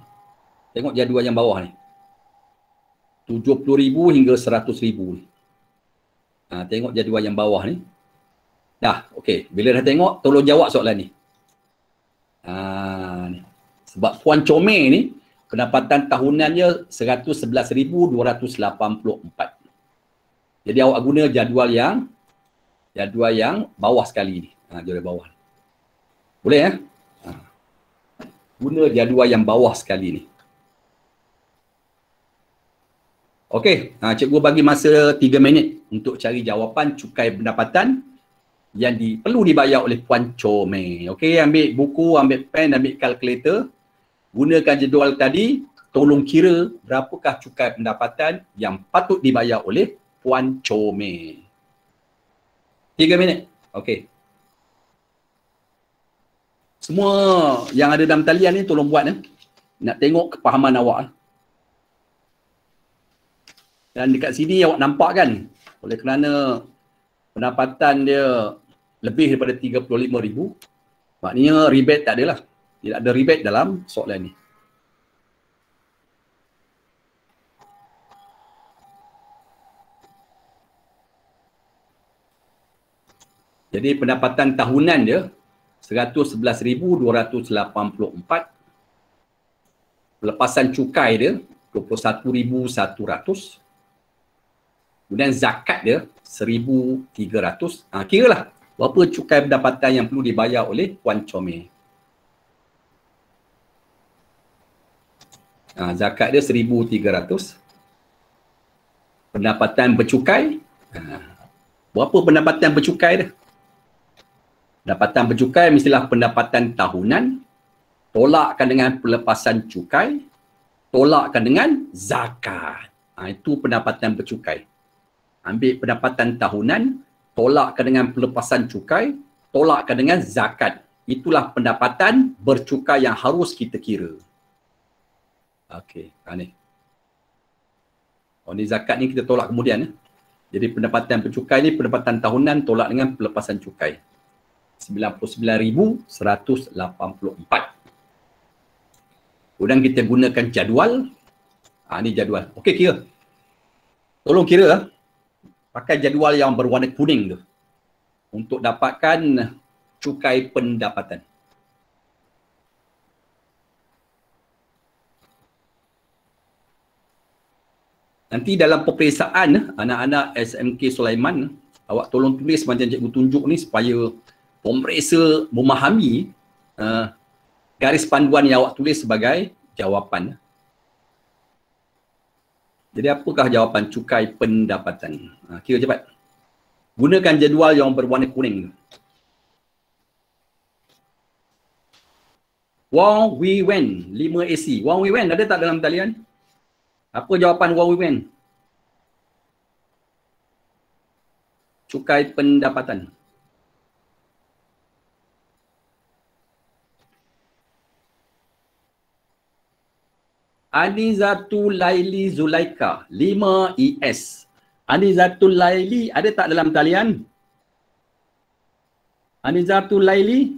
Tengok jadual yang bawah ni. 70,000 hingga 100,000 ni. Tengok jadual yang bawah ni. Dah, okey. Bila dah tengok, tolong jawab soalan ni. Ni. Sebab Puan Comel ni, pendapatan tahunannya 111,284. Jadi awak guna jadual yang bawah sekali ni. Jadual bawah. Boleh ya? Guna jadual yang bawah sekali ni. Okey, cikgu bagi masa 3 minit untuk cari jawapan cukai pendapatan yang perlu dibayar oleh Puan Comel. Okey, ambil buku, ambil pen, ambil kalkulator. Gunakan jadual tadi, tolong kira berapakah cukai pendapatan yang patut dibayar oleh Puan Comel. 3 minit. Okey. Semua yang ada dalam talian ni tolong buat. Nak tengok kepahaman awak. Dan dekat sini awak nampak kan, oleh kerana pendapatan dia lebih daripada 35,000, maknanya rebate tak ada lah. Tidak ada rebate dalam soalan ni. Jadi pendapatan tahunan dia 111,284. Pelepasan cukai dia 21,100. Kemudian zakat dia 1,300. Kiralah berapa cukai pendapatan yang perlu dibayar oleh Puan Comel. Zakat dia 1,300. Pendapatan bercukai. Berapa pendapatan bercukai dia? Pendapatan bercukai mestilah pendapatan tahunan, tolakkan dengan pelepasan cukai, tolakkan dengan zakat. Itu pendapatan bercukai. Ambil pendapatan tahunan, tolakkan dengan pelepasan cukai, tolakkan dengan zakat. Itulah pendapatan bercukai yang harus kita kira. Okey, ni. Ni zakat ni kita tolak kemudian. Jadi pendapatan bercukai ni pendapatan tahunan tolak dengan pelepasan cukai. 99,184. Kemudian kita gunakan jadual. Ni jadual. Okey, kira. Tolong kira. Pakai jadual yang berwarna kuning tu. Untuk dapatkan cukai pendapatan. Nanti dalam peperiksaan anak-anak SMK Sulaiman, awak tolong tulis macam cikgu tunjuk ni supaya pemeriksa memahami garis panduan yang awak tulis sebagai jawapan. Jadi apakah jawapan cukai pendapatan? Kira cepat. Gunakan jadual yang berwarna kuning. Wong We Wen 5AC. Wong We Wen ada tak dalam talian? Apa jawapan Wong We Wen? Cukai pendapatan. Anizatul Laili Zulaika 5 ES. Anizatul Laili ada tak dalam talian? Anizatul Laili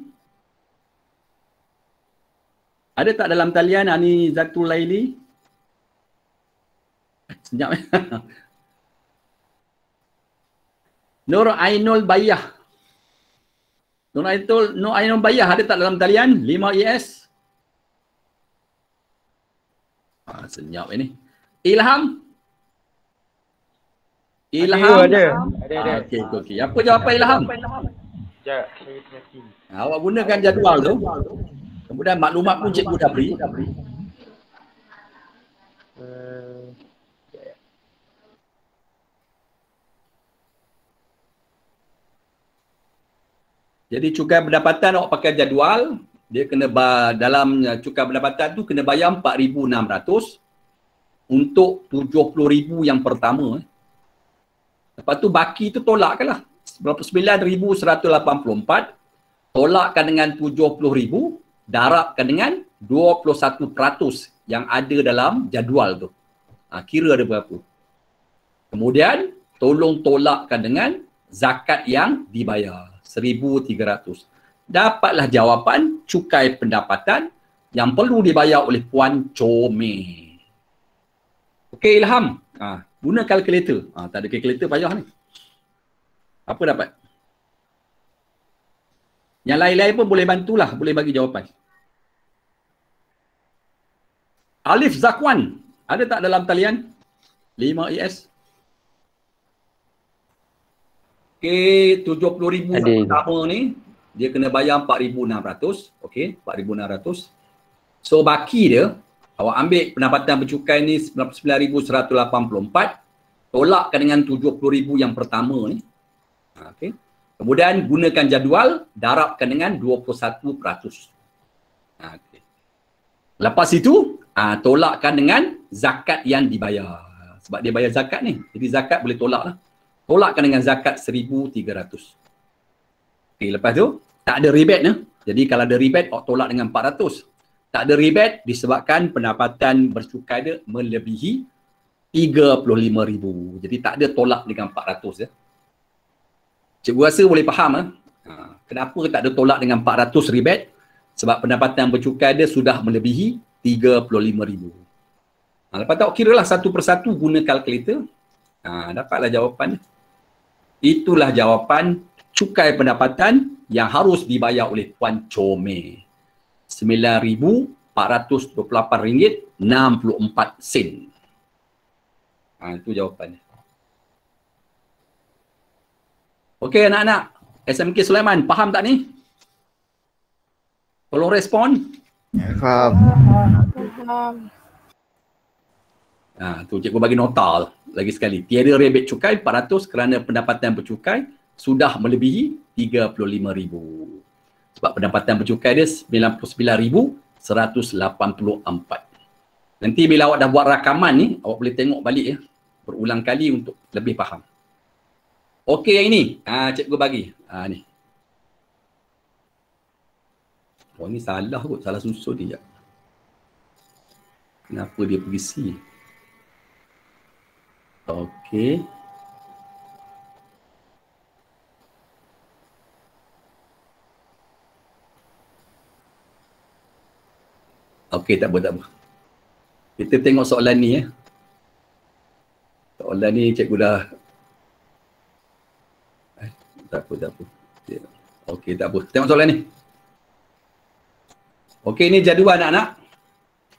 ada tak dalam talian Anizatul Laili? Senyap. Nur Ainul Bayah. Nur Ainul Bayah ada tak dalam talian? 5 ES. Senyap ini. Ilham. Ilham. Ada. Okey. Apa jawapan Ilham? Sekejap, saya tengah. Awak gunakan jadual tu. Kemudian maklumat pun cikgu dah beri. Jadi cukai pendapatan awak pakai jadual, dia kena dalam cukai pendapatan tu kena bayar 4,600 untuk 70,000 yang pertama. Lepas tu baki tu tolakkanlah. 99,184 tolakkan dengan 70,000, darabkan dengan 21% yang ada dalam jadual tu. Kira ada berapa. Kemudian tolong tolakkan dengan zakat yang dibayar. 1,300. Dapatlah jawapan cukai pendapatan yang perlu dibayar oleh Puan Comel. Okey Ilham. Guna kalkulator. Tak ada kalkulator payah ni. Apa dapat? Yang lain-lain pun boleh bantulah. Boleh bagi jawapan. Alif Zakwan. Ada tak dalam talian? 5 ES. Okey, 70,000 pertama ni dia kena bayar 4,600. Okey, 4,600. So baki dia, awak ambil pendapatan bercukai ni 99,184, tolakkan dengan 70,000 yang pertama ni. Okey. Kemudian gunakan jadual, darabkan dengan 21%. Okey. Lepas itu, tolakkan dengan zakat yang dibayar. Sebab dia bayar zakat ni. Jadi zakat boleh tolak lah. Tolakkan dengan zakat 1,300. Okey, lepas tu tak ada rebate ni. Jadi kalau ada rebate, awak tolak dengan 400. Tak ada rebate disebabkan pendapatan bercukai dia melebihi 35,000. Jadi tak ada tolak dengan 400 ya. Cikgu rasa boleh faham kenapa tak ada tolak dengan 400 rebate? Sebab pendapatan bercukai dia sudah melebihi 35,000. Lepas tu kiralah satu persatu guna kalkulator. Dapatlah jawapan. Itulah jawapan cukai pendapatan yang harus dibayar oleh Puan Comel. RM9,428.64. Itu jawapannya. Okey anak-anak. SMK Sulaiman, faham tak ni? Tolong respon. Faham. Tu cikgu bagi nota lagi sekali. Tiada rebate cukai 400 kerana pendapatan bercukai sudah melebihi 35,000. Sebab pendapatan bercukai dia 99,184. Nanti bila awak dah buat rakaman ni, awak boleh tengok balik ya. Berulang kali untuk lebih faham. Okey yang ini. Cikgu bagi. Ni. Oh ni salah kot. Salah susun dia. Kenapa dia pergi C? Okey. Okey, tak apa. Kita tengok soalan ni ya. Soalan ni cikgu dah. Tak apa. Okey, tak apa. Tengok soalan ni. Okey, ni jadual anak-anak.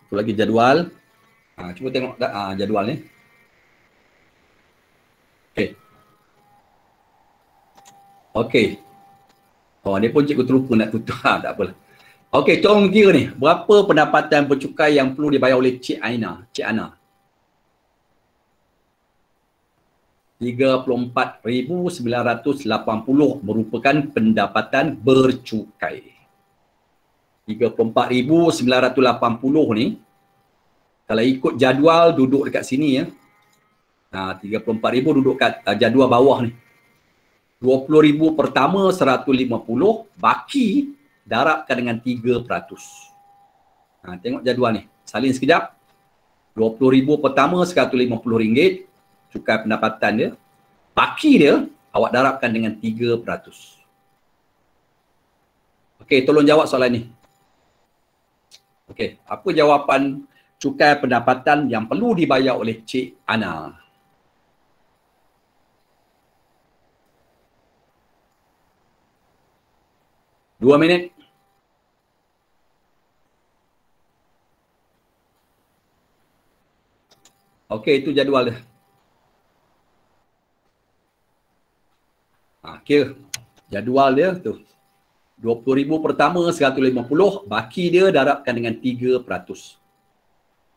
Satu lagi jadual. Cuba tengok jadual ni. Okey. Oh, dia pun cikgu terlupa nak tutup. Tak apalah. Okey, tolong kira ni. Berapa pendapatan bercukai yang perlu dibayar oleh Cik Aina? 34,980 merupakan pendapatan bercukai. 34,980 ni, kalau ikut jadual duduk dekat sini ya. 34,000 duduk kat jadual bawah ni. 20,000 pertama 150, baki darabkan dengan 3%. Tengok jadual ni. Salin sekejap. 20,000 pertama RM150, cukai pendapatan dia. Baki dia, awak darabkan dengan 3%. Okey, tolong jawab soalan ni. Okey, apa jawapan cukai pendapatan yang perlu dibayar oleh Cik Ana? Dua minit. Okey, itu jadual dia. Kira jadual dia tu. 20,000 pertama 150, baki dia darabkan dengan 3%.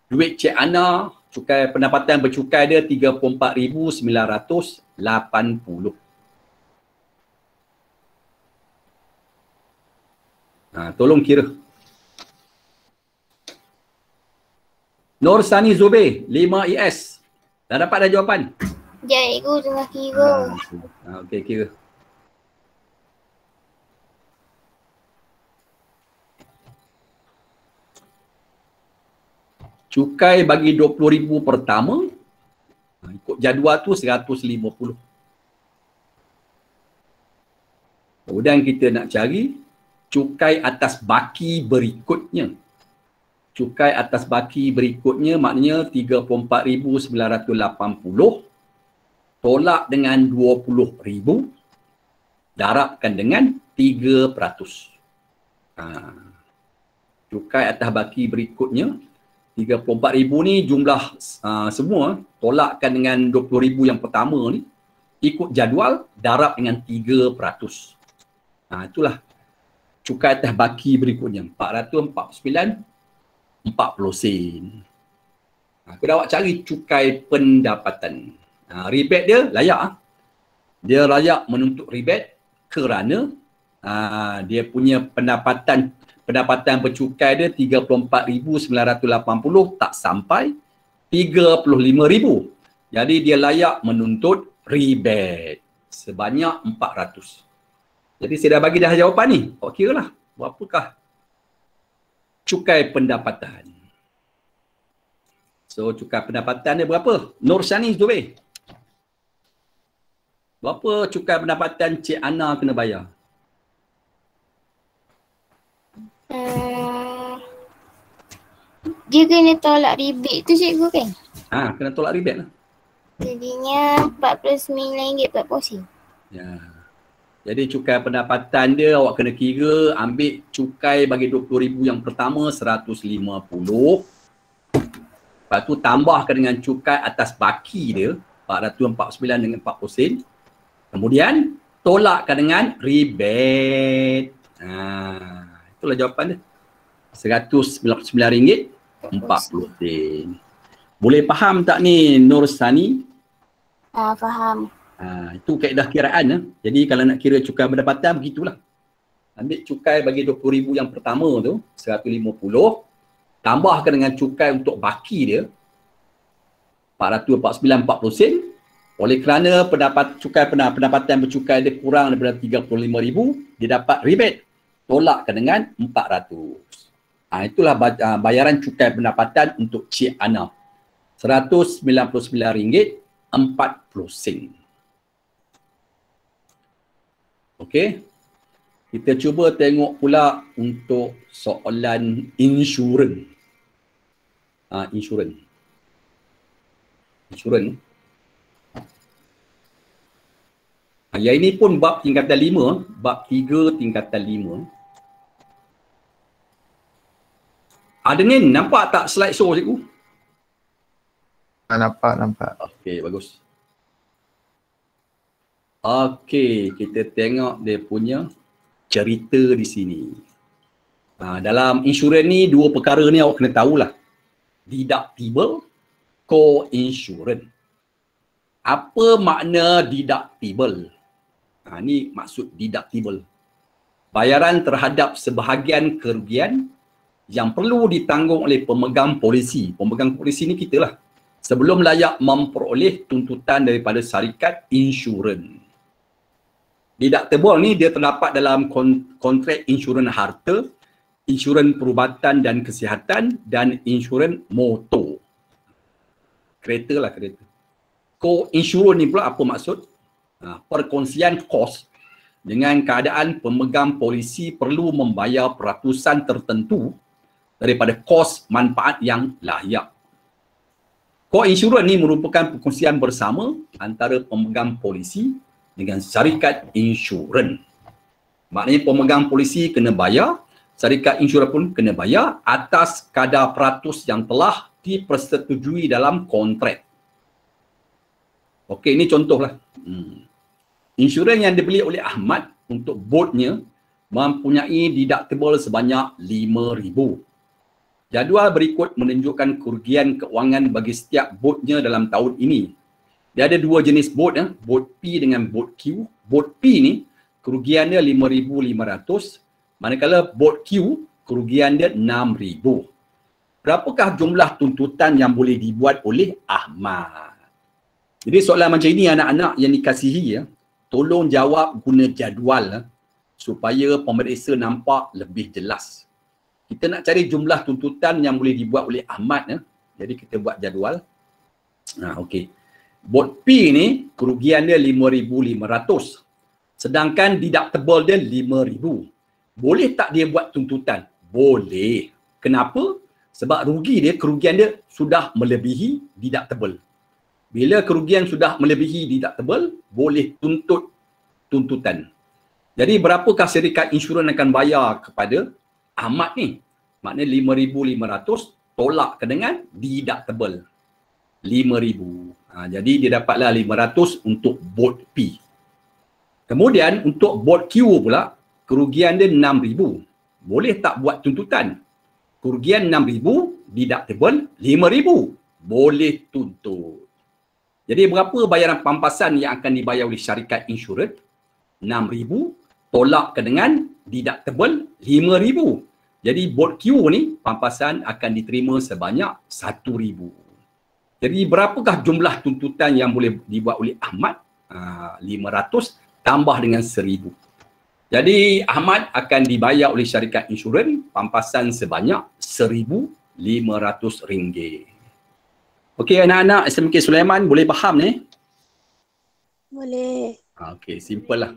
Duit Cik Ana, cukai pendapatan bercukai dia 34,980. Tolong kira. Nur Sani Zubir, 5 ES. Dah dapat dah jawapan? Sekejap cikgu tengah kira. Okey, kira. Cukai bagi 20,000 pertama, ikut jadual tu 150. Kemudian kita nak cari cukai atas baki berikutnya. Cukai atas baki berikutnya maknanya 34,980 tolak dengan 20,000 darabkan dengan 3%. Cukai atas baki berikutnya 34,000 ni jumlah semua, tolakkan dengan 20,000 yang pertama ni, ikut jadual darab dengan 3%. Itulah cukai atas baki berikutnya, 449.40 sen. Aku dah awak cari cukai pendapatan. Rebate dia layak. Dia layak menuntut rebate kerana dia punya pendapatan bercukai dia 34,980 tak sampai 35,000. Jadi dia layak menuntut rebate sebanyak 400. Jadi saya dah bagi dah jawapan ni. Awak kira lah berapakah cukai pendapatan. So cukai pendapatan dia berapa? Nur Shani Zubir. Berapa cukai pendapatan Cik Ana kena bayar? Dia kena tolak rebate tu cikgu kan? Kena tolak rebate lah. Jadinya RM49.40. Ya. Jadi cukai pendapatan dia awak kena kira, ambil cukai bagi 20,000 yang pertama 150. Lepas tu tambahkan dengan cukai atas baki dia 449.40 sen. Kemudian tolakkan dengan rebate. Itulah jawapan dia. RM199.40 sen. Boleh faham tak ni Nur Sani? Faham. Itu kaedah kiraan. Jadi kalau nak kira cukai pendapatan begitulah. Ambil cukai bagi 20,000 yang pertama tu 150, tambahkan dengan cukai untuk baki dia 449.40 sen. Oleh kerana cukai pendapatan bercukai dia kurang daripada 35,000, dia dapat rebate. Tolakkan dengan 400. Itulah bayaran cukai pendapatan untuk Cik Ana. RM199.40. Okey. Kita cuba tengok pula untuk soalan insurans. Insurans. Yang ini pun bab tingkatan 5, bab 3 tingkatan 5. Ada ni, nampak tak slide show cikgu? Nampak. Okey, bagus. Okey, kita tengok dia punya cerita di sini. Dalam insurans ni, dua perkara ni awak kena tahulah. Deductible, co-insurance. Apa makna deductible? Ni maksud deductible. Bayaran terhadap sebahagian kerugian yang perlu ditanggung oleh pemegang polisi. Pemegang polisi ni kita lah. Sebelum layak memperoleh tuntutan daripada syarikat insurans. Deductible ni dia terdapat dalam kontrak insurans harta, insurans perubatan dan kesihatan dan insurans motor. Kereta lah, kereta. Co-insurance ni pula apa maksud? Perkongsian kos dengan keadaan pemegang polisi perlu membayar peratusan tertentu daripada kos manfaat yang layak. Co-insurance ni merupakan perkongsian bersama antara pemegang polisi dengan syarikat insurans. Maknanya pemegang polisi kena bayar, syarikat insurans pun kena bayar atas kadar peratus yang telah dipersetujui dalam kontrak. Okey, ini contohlah. Insurans yang dibeli oleh Ahmad untuk botnya mempunyai deductible sebanyak RM5,000. Jadual berikut menunjukkan kerugian keuangan bagi setiap botnya dalam tahun ini. Dia ada dua jenis bot, bot P dengan bot Q. Bot P ni kerugian dia RM5,500, manakala bot Q kerugian dia RM6,000. Berapakah jumlah tuntutan yang boleh dibuat oleh Ahmad? Jadi soalan macam ini anak-anak yang dikasihi, tolong jawab guna jadual supaya pemeriksa nampak lebih jelas. Kita nak cari jumlah tuntutan yang boleh dibuat oleh Ahmad. Jadi kita buat jadual. Okey. Bot P ni kerugian dia RM5,500. Sedangkan deductible dia RM5,000. Boleh tak dia buat tuntutan? Boleh. Kenapa? Sebab kerugian dia sudah melebihi deductible. Bila kerugian sudah melebihi deductible, boleh tuntut tuntutan. Jadi berapakah syarikat insurans akan bayar kepada Ahmad ni? Maknanya RM5,500 tolak dengan deductible RM5,000. Jadi dia dapatlah RM500 untuk bot P. Kemudian untuk bot Q pula, kerugian dia RM6,000. Boleh tak buat tuntutan? Kerugian RM6,000, deductible RM5,000. Boleh tuntut. Jadi berapa bayaran pampasan yang akan dibayar oleh syarikat insurans? RM6,000 tolak dengan deductible RM5,000. Jadi bot Q ni pampasan akan diterima sebanyak RM1,000. Jadi berapakah jumlah tuntutan yang boleh dibuat oleh Ahmad? 500 tambah dengan 1,000. Jadi Ahmad akan dibayar oleh syarikat insurans pampasan sebanyak RM1,500. Okey anak-anak SMK Sulaiman, boleh faham ni? Boleh. Okey, simple lah.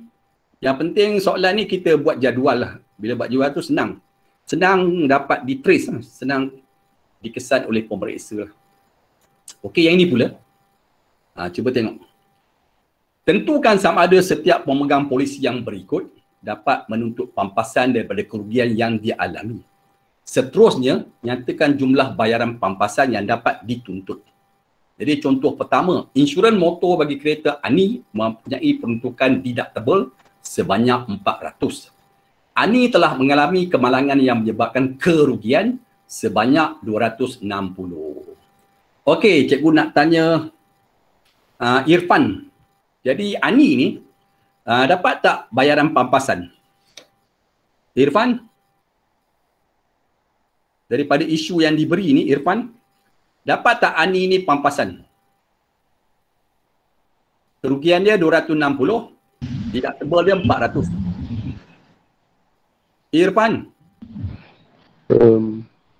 Yang penting soalan ni kita buat jadual lah. Bila buat jadual tu senang. Senang dapat di-trace lah. Senang dikesan oleh pemeriksa lah. Okey, yang ini pula. Cuba tengok. Tentukan sama ada setiap pemegang polisi yang berikut dapat menuntut pampasan daripada kerugian yang dia alami. Seterusnya, nyatakan jumlah bayaran pampasan yang dapat dituntut. Jadi contoh pertama, insurans motor bagi kereta Ani mempunyai peruntukan deductible sebanyak 400. Ani telah mengalami kemalangan yang menyebabkan kerugian sebanyak 260. Okey, cikgu nak tanya Irfan. Jadi Ani ni dapat tak bayaran pampasan? Irfan? Daripada isu yang diberi ni, Irfan, dapat tak Ani ni pampasan? Kerugian dia 260, deductible dia 400. Irfan?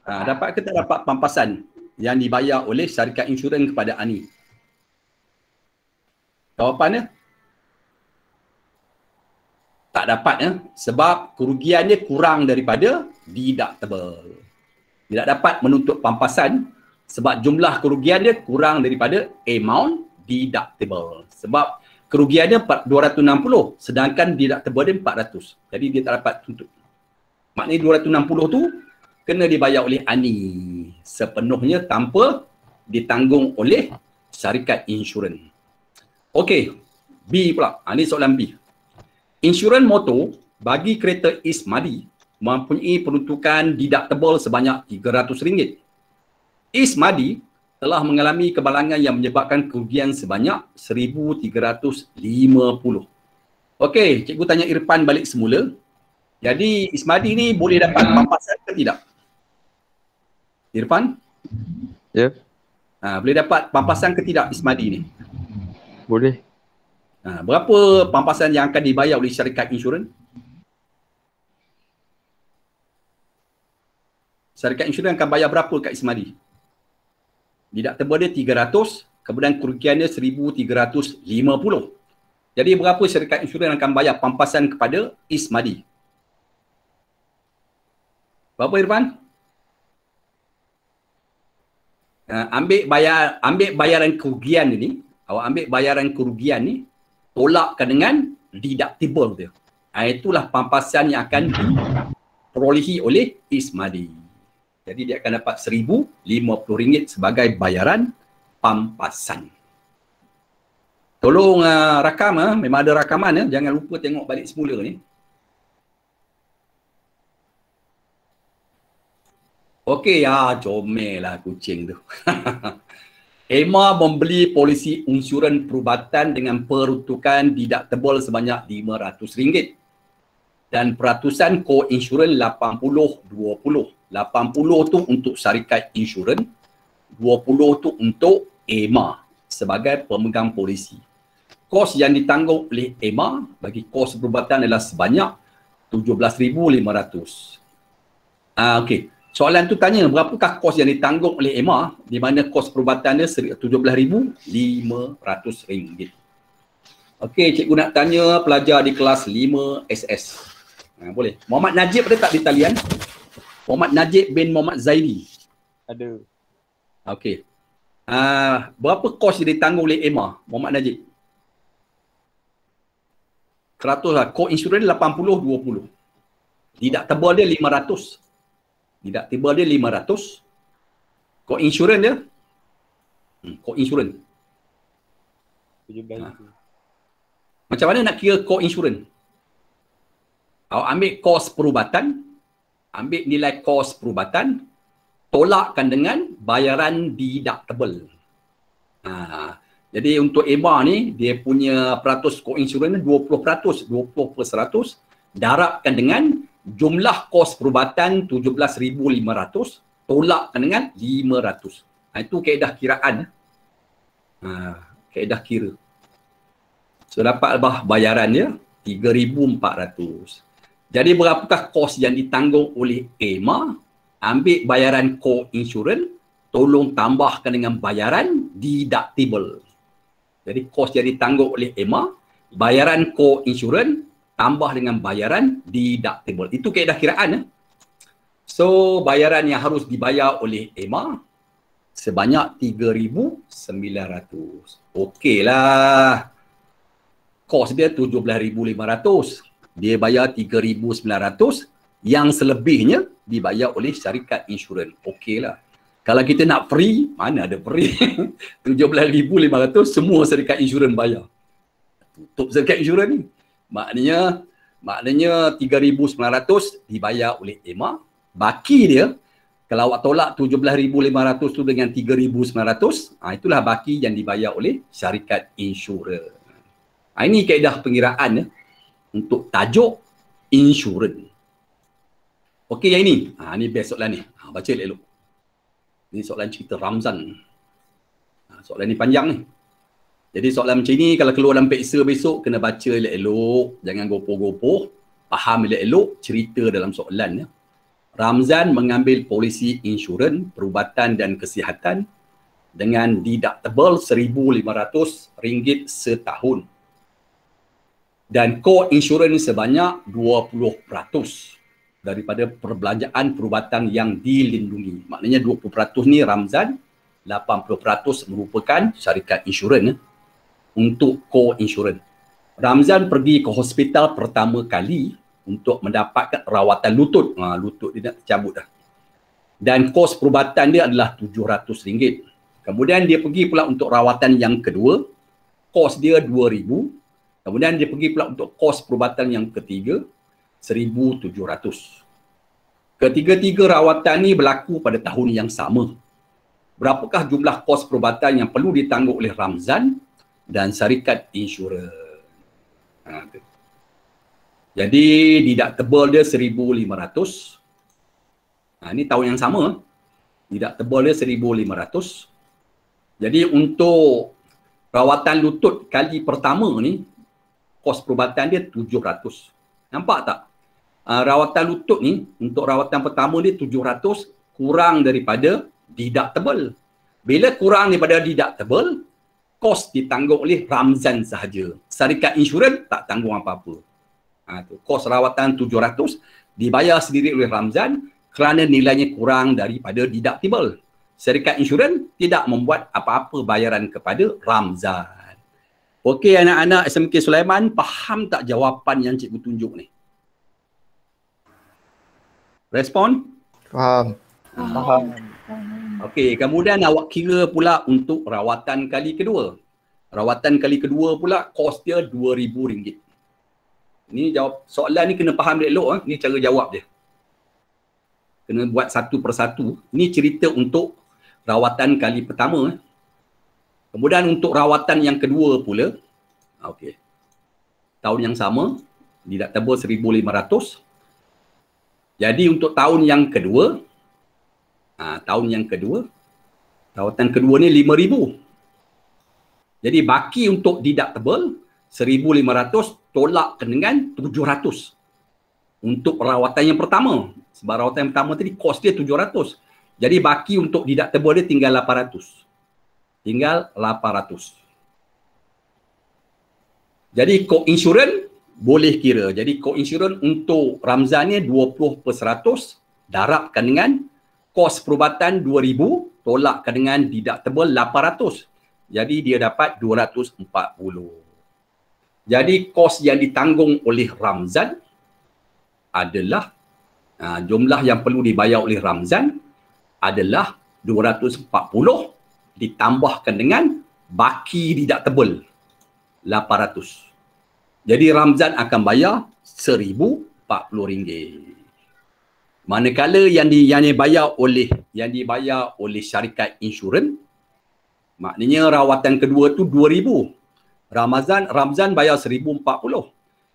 Dapat ke tak dapat pampasan yang dibayar oleh syarikat insurans kepada Ani? Jawapannya? Tak dapat sebab kerugian dia kurang daripada deductible. Tidak dapat menuntut pampasan sebab jumlah kerugian dia kurang daripada amount deductible. Sebab kerugian dia 260 sedangkan deductible dia 400. Jadi dia tak dapat tuntut. Maknanya 260 tu kena dibayar oleh Ani sepenuhnya tanpa ditanggung oleh syarikat insurans. Okey, B pula. Ini soalan B. Insurans motor bagi kereta Ismadi mempunyai peruntukan deductible sebanyak RM300. Ismadi telah mengalami kemalangan yang menyebabkan kerugian sebanyak RM1,350. Okey, cikgu tanya Irfan balik semula. Jadi Ismadi ni boleh dapat pampasan ke tidak? Irfan? Ya. Boleh dapat pampasan ke tidak Ismadi ni? Boleh. Berapa pampasan yang akan dibayar oleh syarikat insurans? Syarikat insurans akan bayar berapa kat Ismadi? Deductible dia 300, kemudian kerugian dia 1,350. Jadi berapa syarikat insurans akan bayar pampasan kepada Ismadi? Berapa Irfan? Ambil bayaran kerugian ni, awak ambil bayaran kerugian ni, tolakkan dengan deductible dia. Itulah pampasan yang akan diperolehi oleh Ismadi. Jadi dia akan dapat RM1,050 sebagai bayaran pampasan. Tolong rakam, memang ada rakaman, jangan lupa tengok balik semula ni. Okey, comel lah kucing tu. Emma membeli polisi insurans perubatan dengan peruntukan deductible sebanyak RM500 dan peratusan co-insurans 80-20. 80 tu untuk syarikat insurans, 20 tu untuk Emma sebagai pemegang polisi. Kos yang ditanggung oleh Emma bagi kos perubatan adalah sebanyak RM17,500. Okey. Soalan tu tanya berapakah kos yang ditanggung oleh Emma di mana kos perubatan dia RM17,500. Okey, cikgu nak tanya pelajar di kelas 5 SS. Boleh. Muhammad Najib ada tak di talian? Muhammad Najib bin Muhammad Zaidi. Ada. Okey. Berapa kos yang ditanggung oleh Emma, Muhammad Najib? 100 lah. Co-insurans 80-20. Deductible dia 500. Deductible dia 500. Co-insurans dia? Co-insurans. 17 tu. Macam mana nak kira co-insurans? Awak ambil kos perubatan, ambil nilai kos perubatan, tolakkan dengan bayaran deductible. Jadi untuk Emma ni, dia punya peratus co-insurans 20%, 20%, darabkan dengan jumlah kos perubatan 17,500, tolakkan dengan 500. Itu kaedah kiraan. Kaedah kira. So dapat bayaran dia 3,400. Jadi berapakah kos yang ditanggung oleh Emma? Ambil bayaran co-insurans, tolong tambahkan dengan bayaran deductible. Jadi kos yang ditanggung oleh Emma, bayaran co-insurans tambah dengan bayaran deductible. Itu kaedah kiraan. So bayaran yang harus dibayar oleh Emma sebanyak 3,900. Okeylah. Kos dia 17,500. Dia bayar 3,900. Yang selebihnya dibayar oleh syarikat insurans. Okeylah. Kalau kita nak free, mana ada free? 17,500 semua syarikat insurans bayar. Tutup syarikat insurans ni. Maknanya 3,900 dibayar oleh Emma. Baki dia, kalau awak tolak 17,500 tu dengan 3,900, itulah baki yang dibayar oleh syarikat insurans. Ini kaedah pengiraan untuk tajuk insurans. Okey, yang ini. Ini best soalan ni. Baca elok-elok. Ini soalan cerita Ramzan. Soalan ni panjang ni. Jadi soalan macam ni kalau keluar dalam peksa besok kena baca elok-elok. Jangan gopoh-gopoh. Faham elok-elok cerita dalam soalan. Ramzan mengambil polisi insurans, perubatan dan kesihatan dengan deductible RM1,500 setahun. Dan co-insurans sebanyak 20% daripada perbelanjaan perubatan yang dilindungi. Maknanya 20% ni Ramzan, 80% merupakan syarikat insurans untuk co-insurans. Ramzan pergi ke hospital pertama kali untuk mendapatkan rawatan lutut. Lutut dia nak tercabut dah. Dan kos perubatan dia adalah RM700. Kemudian dia pergi pula untuk rawatan yang kedua, kos dia RM2,000. Kemudian dia pergi pula untuk kos perubatan yang ketiga, RM1,700. Ketiga-tiga rawatan ni berlaku pada tahun yang sama. Berapakah jumlah kos perubatan yang perlu ditanggung oleh Ramzan dan syarikat insurans? Jadi deductible dia RM1,500. Ini tahun yang sama. Deductible dia RM1,500. Jadi untuk rawatan lutut kali pertama ni, kos perubatan dia RM700. Nampak tak? Rawatan lutut ni, untuk rawatan pertama dia RM700 kurang daripada deductible. Bila kurang daripada deductible, kos ditanggung oleh Ramzan sahaja. Syarikat insurans tak tanggung apa-apa. Kos rawatan RM700 dibayar sendiri oleh Ramzan kerana nilainya kurang daripada deductible. Syarikat insurans tidak membuat apa-apa bayaran kepada Ramzan. Okey anak-anak SMK Sulaiman, faham tak jawapan yang cikgu tunjuk ni? Respon? Faham. Faham. Okey, kemudian awak kira pula untuk rawatan kali kedua. Rawatan kali kedua pula kos dia RM2,000. Ni jawab soalan ni kena faham elok. Ni cara jawab dia. Kena buat satu persatu. Ini cerita untuk rawatan kali pertama. Kemudian untuk rawatan yang kedua pula, okey. Tahun yang sama, deductible 1,500. Jadi untuk tahun yang kedua, rawatan kedua ni 5,000. Jadi baki untuk deductible 1,500 tolak dengan 700 untuk rawatan yang pertama. Sebab rawatan yang pertama tadi kos dia 700. Jadi baki untuk deductible dia tinggal 800. Jadi co-insurance boleh kira. Jadi co-insurance untuk Ramzan ni 20%, darabkan dengan kos perubatan 2,000, tolakkan dengan deductible 800. Jadi dia dapat 240. Jadi kos yang ditanggung oleh Ramzan adalah jumlah yang perlu dibayar oleh Ramzan adalah 240 ditambahkan dengan baki deductible 800. Jadi Ramzan akan bayar RM1,040. Manakala yang dibayar oleh syarikat insurans, maknanya rawatan kedua tu 2,000. Ramzan bayar 1,040.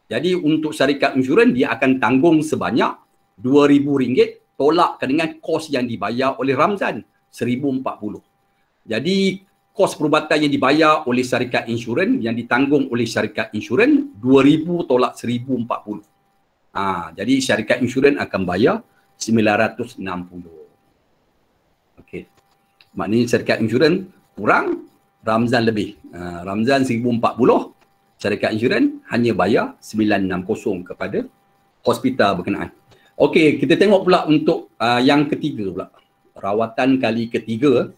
Jadi untuk syarikat insurans dia akan tanggung sebanyak RM2,000 tolakkan dengan kos yang dibayar oleh Ramzan 1,040. Jadi kos perubatan yang dibayar oleh syarikat insurans yang ditanggung oleh syarikat insurans 2,000 tolak 1,040. Jadi syarikat insurans akan bayar 960. Okey. Maknanya syarikat insurans kurang, Ramzan lebih. Ramzan 1,040, syarikat insurans hanya bayar 960 kepada hospital berkenaan. Okey, kita tengok pula untuk yang ketiga pula. Rawatan kali ketiga.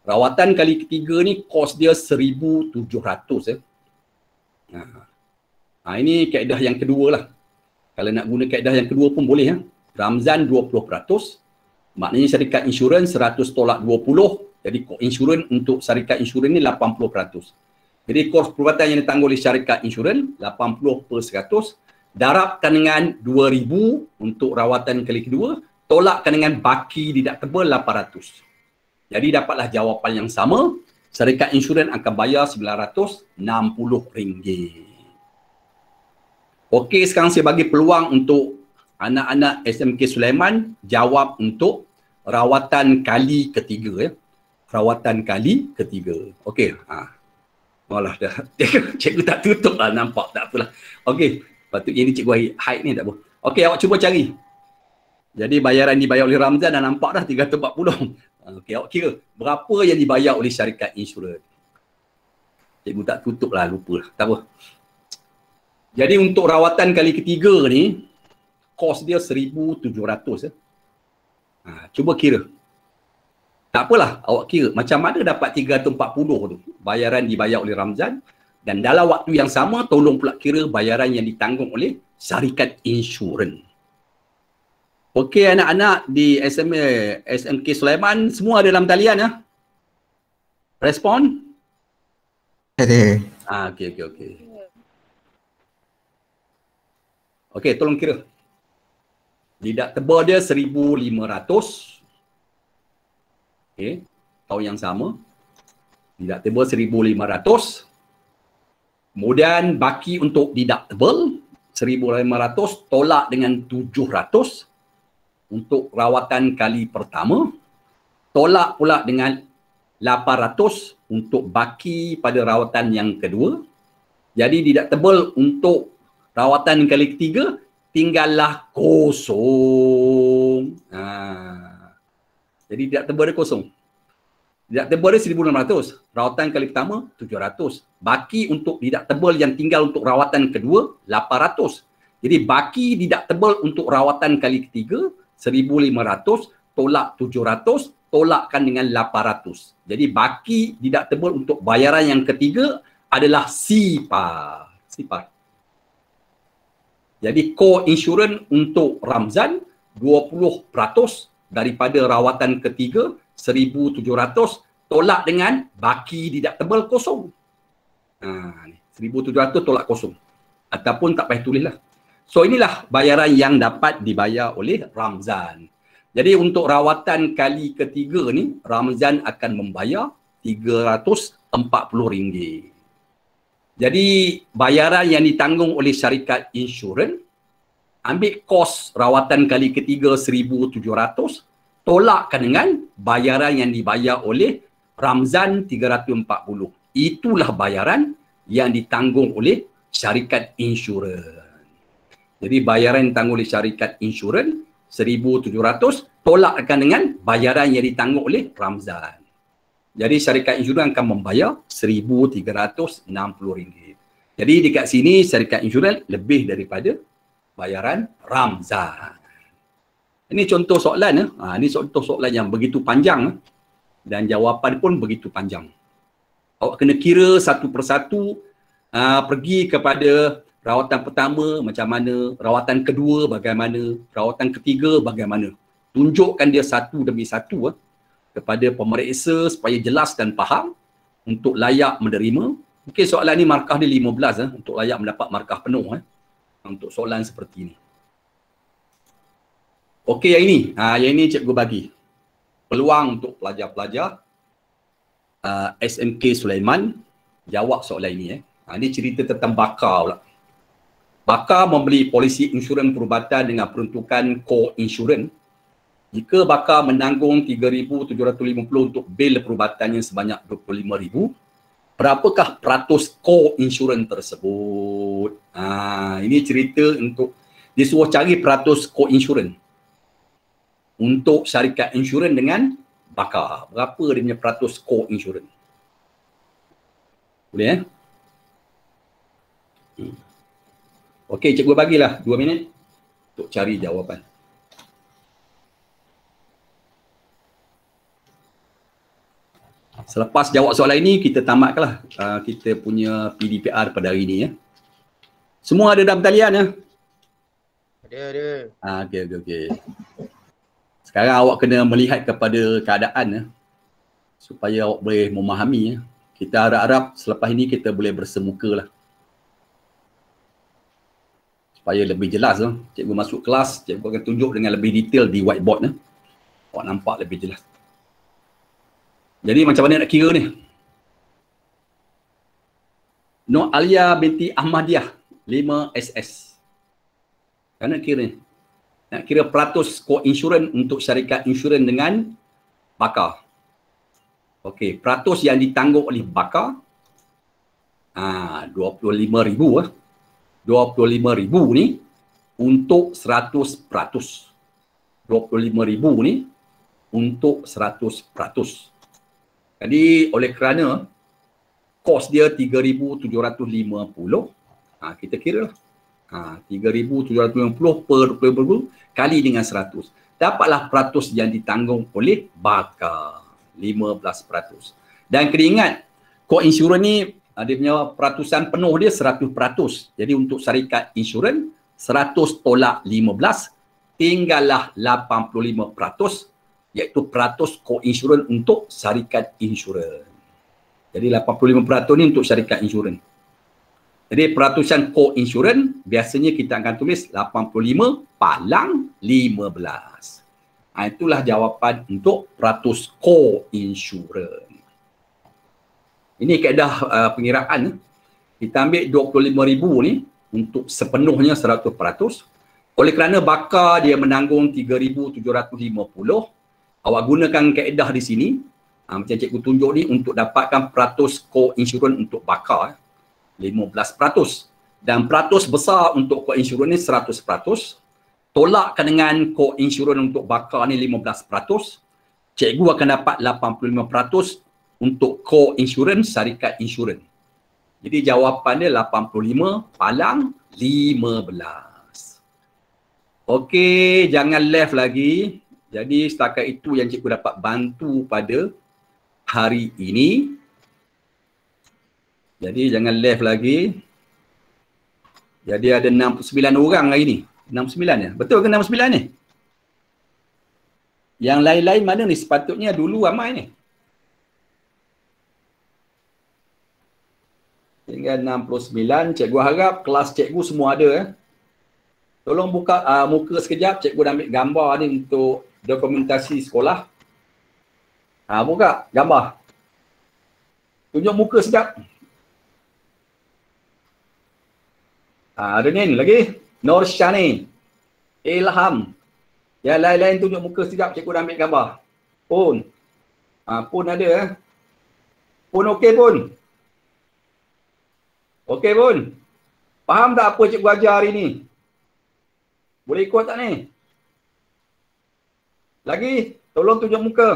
Rawatan kali ketiga ni kos dia 1,700. Ini kaedah yang kedua lah. Kalau nak guna kaedah yang kedua pun boleh. Ramzan 20%. Maknanya syarikat insurans 100 tolak 20. Jadi insurans untuk syarikat insurans ni 80%. Jadi kos perubatan yang ditanggung oleh syarikat insurans 80%. Darabkan dengan 2,000 untuk rawatan kali kedua. Tolakkan dengan baki deductible 800. Jadi dapatlah jawapan yang sama. Syarikat insurans akan bayar RM960. Okey, sekarang saya bagi peluang untuk anak-anak SMK Sulaiman jawab untuk rawatan kali ketiga. Rawatan kali ketiga. Okey. Malah dah. Cikgu tak tutup lah, nampak. Tak apalah. Okey. Patutnya ni cikgu hide ni tak apa. Okey, awak cuba cari. Jadi bayaran dibayar oleh Ramzan dah nampak dah 340. Okey, awak kira berapa yang dibayar oleh syarikat insurans. Cikgu tak tutup lah, lupa lah. Tak apa. Jadi untuk rawatan kali ketiga ni, kos dia 1,700. Cuba kira. Tak apalah, awak kira macam mana dapat 340 tu. Bayaran dibayar oleh Ramzan. Dan dalam waktu yang sama, tolong pula kira bayaran yang ditanggung oleh syarikat insurans. Okey anak-anak di SMK Sulaiman, semua ada dalam talian ya? Respon? Ada. Okey. Okey, tolong kira. Deductible dia 1,500. Okey, tahun yang sama. Deductible 1,500. Kemudian baki untuk deductible 1,500 tolak dengan 700 untuk rawatan kali pertama. Tolak pula dengan 800 untuk baki pada rawatan yang kedua. Jadi deductible untuk rawatan kali ketiga tinggallah kosong. Jadi deductible dia kosong. Deductible dia 1,600. Rawatan kali pertama 700. Baki untuk deductible yang tinggal untuk rawatan kedua 800. Jadi baki deductible untuk rawatan kali ketiga 1,500 tolak 700 tolakkan dengan 800. Jadi baki deductible untuk bayaran yang ketiga adalah sipar. Jadi co-insurance untuk Ramzan 20% daripada rawatan ketiga 1,700 tolak dengan baki deductible kosong. 1,700 tolak kosong. Ataupun tak payah tulislah. So inilah bayaran yang dapat dibayar oleh Ramzan. Jadi untuk rawatan kali ketiga ni, Ramzan akan membayar RM340. Jadi bayaran yang ditanggung oleh syarikat insurans, ambil kos rawatan kali ketiga RM1,700, tolakkan dengan bayaran yang dibayar oleh Ramzan RM340. Itulah bayaran yang ditanggung oleh syarikat insurans. Jadi bayaran yang ditanggung oleh syarikat insurans RM1,700, tolakkan dengan bayaran yang ditanggung oleh Ramzan. Jadi syarikat insurans akan membayar RM1,360. Jadi dekat sini syarikat insurans lebih daripada bayaran Ramzan. Ini contoh soalan. Ini contoh soalan yang begitu panjang dan jawapan pun begitu panjang. Awak kena kira satu persatu, pergi kepada rawatan pertama macam mana, rawatan kedua bagaimana, rawatan ketiga bagaimana. Tunjukkan dia satu demi satu kepada pemeriksa supaya jelas dan faham untuk layak menerima. Mungkin soalan ni markah dia 15 untuk layak mendapat markah penuh untuk soalan seperti ini. Okey, yang ini cikgu bagi peluang untuk pelajar-pelajar SMK Sulaiman jawab soalan ini. Ini cerita tentang Bakar pula. Bakar membeli polisi insurans perubatan dengan peruntukan co-insurans. Jika Bakar menanggung RM3,750 untuk bil perubatannya sebanyak RM25,000, berapakah peratus co-insurans tersebut? Ini cerita untuk dia suruh cari peratus co-insurans untuk syarikat insurans dengan Bakar. Berapa dia punya peratus co-insurans? Boleh Okey, cikgu bagilah 2 minit untuk cari jawapan. Selepas jawab soalan ini, kita tamatkanlah kita punya PDPR pada hari ini. Semua ada dalam talian Ada. Okey. Sekarang awak kena melihat kepada keadaan supaya awak boleh memahami. Kita harap-harap selepas ini kita boleh bersemuka lah. Supaya lebih jelas. Cikgu masuk kelas, cikgu akan tunjuk dengan lebih detail di whiteboard. Awak nampak lebih jelas. Jadi macam mana nak kira ni? Nur Alia binti Ahmadiyah 5SS. Kan nak kira ni? Nak kira peratus co-insurans untuk syarikat insurans dengan Bakar. Okey, peratus yang ditanggung oleh Bakar RM25,000. RM25,000 ni untuk 100%. RM25,000 ni untuk 100%. Jadi oleh kerana kos dia RM3,750, kita kira lah. RM3,750 per RM20,000 kali dengan 100. Dapatlah peratus yang ditanggung oleh Bakar. 15%. Dan kena ingat, co-insurans ni dia punya peratusan penuh dia 100%. Jadi untuk syarikat insurans 100 tolak 15 tinggallah 85%, iaitu peratus co-insurans untuk syarikat insurans. Jadi 85% ni untuk syarikat insurans. Jadi peratusan co-insurans biasanya kita akan tulis 85 palang 15. Itulah jawapan untuk peratus co-insurans. Ini kaedah pengiraan. Kita ambil RM25,000 ni untuk sepenuhnya 100%. Oleh kerana Bakar dia menanggung RM3,750, awak gunakan kaedah di sini. Macam cikgu tunjuk ni untuk dapatkan peratus co-insurans untuk Bakar 15%. Dan peratus besar untuk co-insurans ni 100%. Tolakkan dengan co-insurans untuk Bakar ni 15%. Cikgu akan dapat 85% untuk co-insurans syarikat insurans. Jadi jawapan dia 85 palang 15. Okey, jangan left lagi. Jadi setakat itu yang cikgu dapat bantu pada hari ini. Jadi jangan left lagi. Jadi ada 69 orang hari ni. 69 ya? Betul ke 69 ni? Yang lain-lain mana ni? Sepatutnya dulu ramai ni. Tinggal 69. Cikgu harap kelas cikgu semua ada. Tolong buka muka sekejap. Cikgu dah ambil gambar ni untuk dokumentasi sekolah. Buka gambar. Tunjuk muka sekejap. Ada ni lagi. Nur Syani. Ilham. Yang lain-lain tunjuk muka sekejap, cikgu dah ambil gambar. Pun. Pun ada. Pun okey pun. Okey pun. Faham tak apa cikgu ajar hari ni? Boleh ikut tak ni? Lagi, tolong tunjuk muka.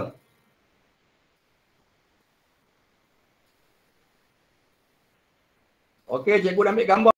Okey, cikgu dah ambil gambar.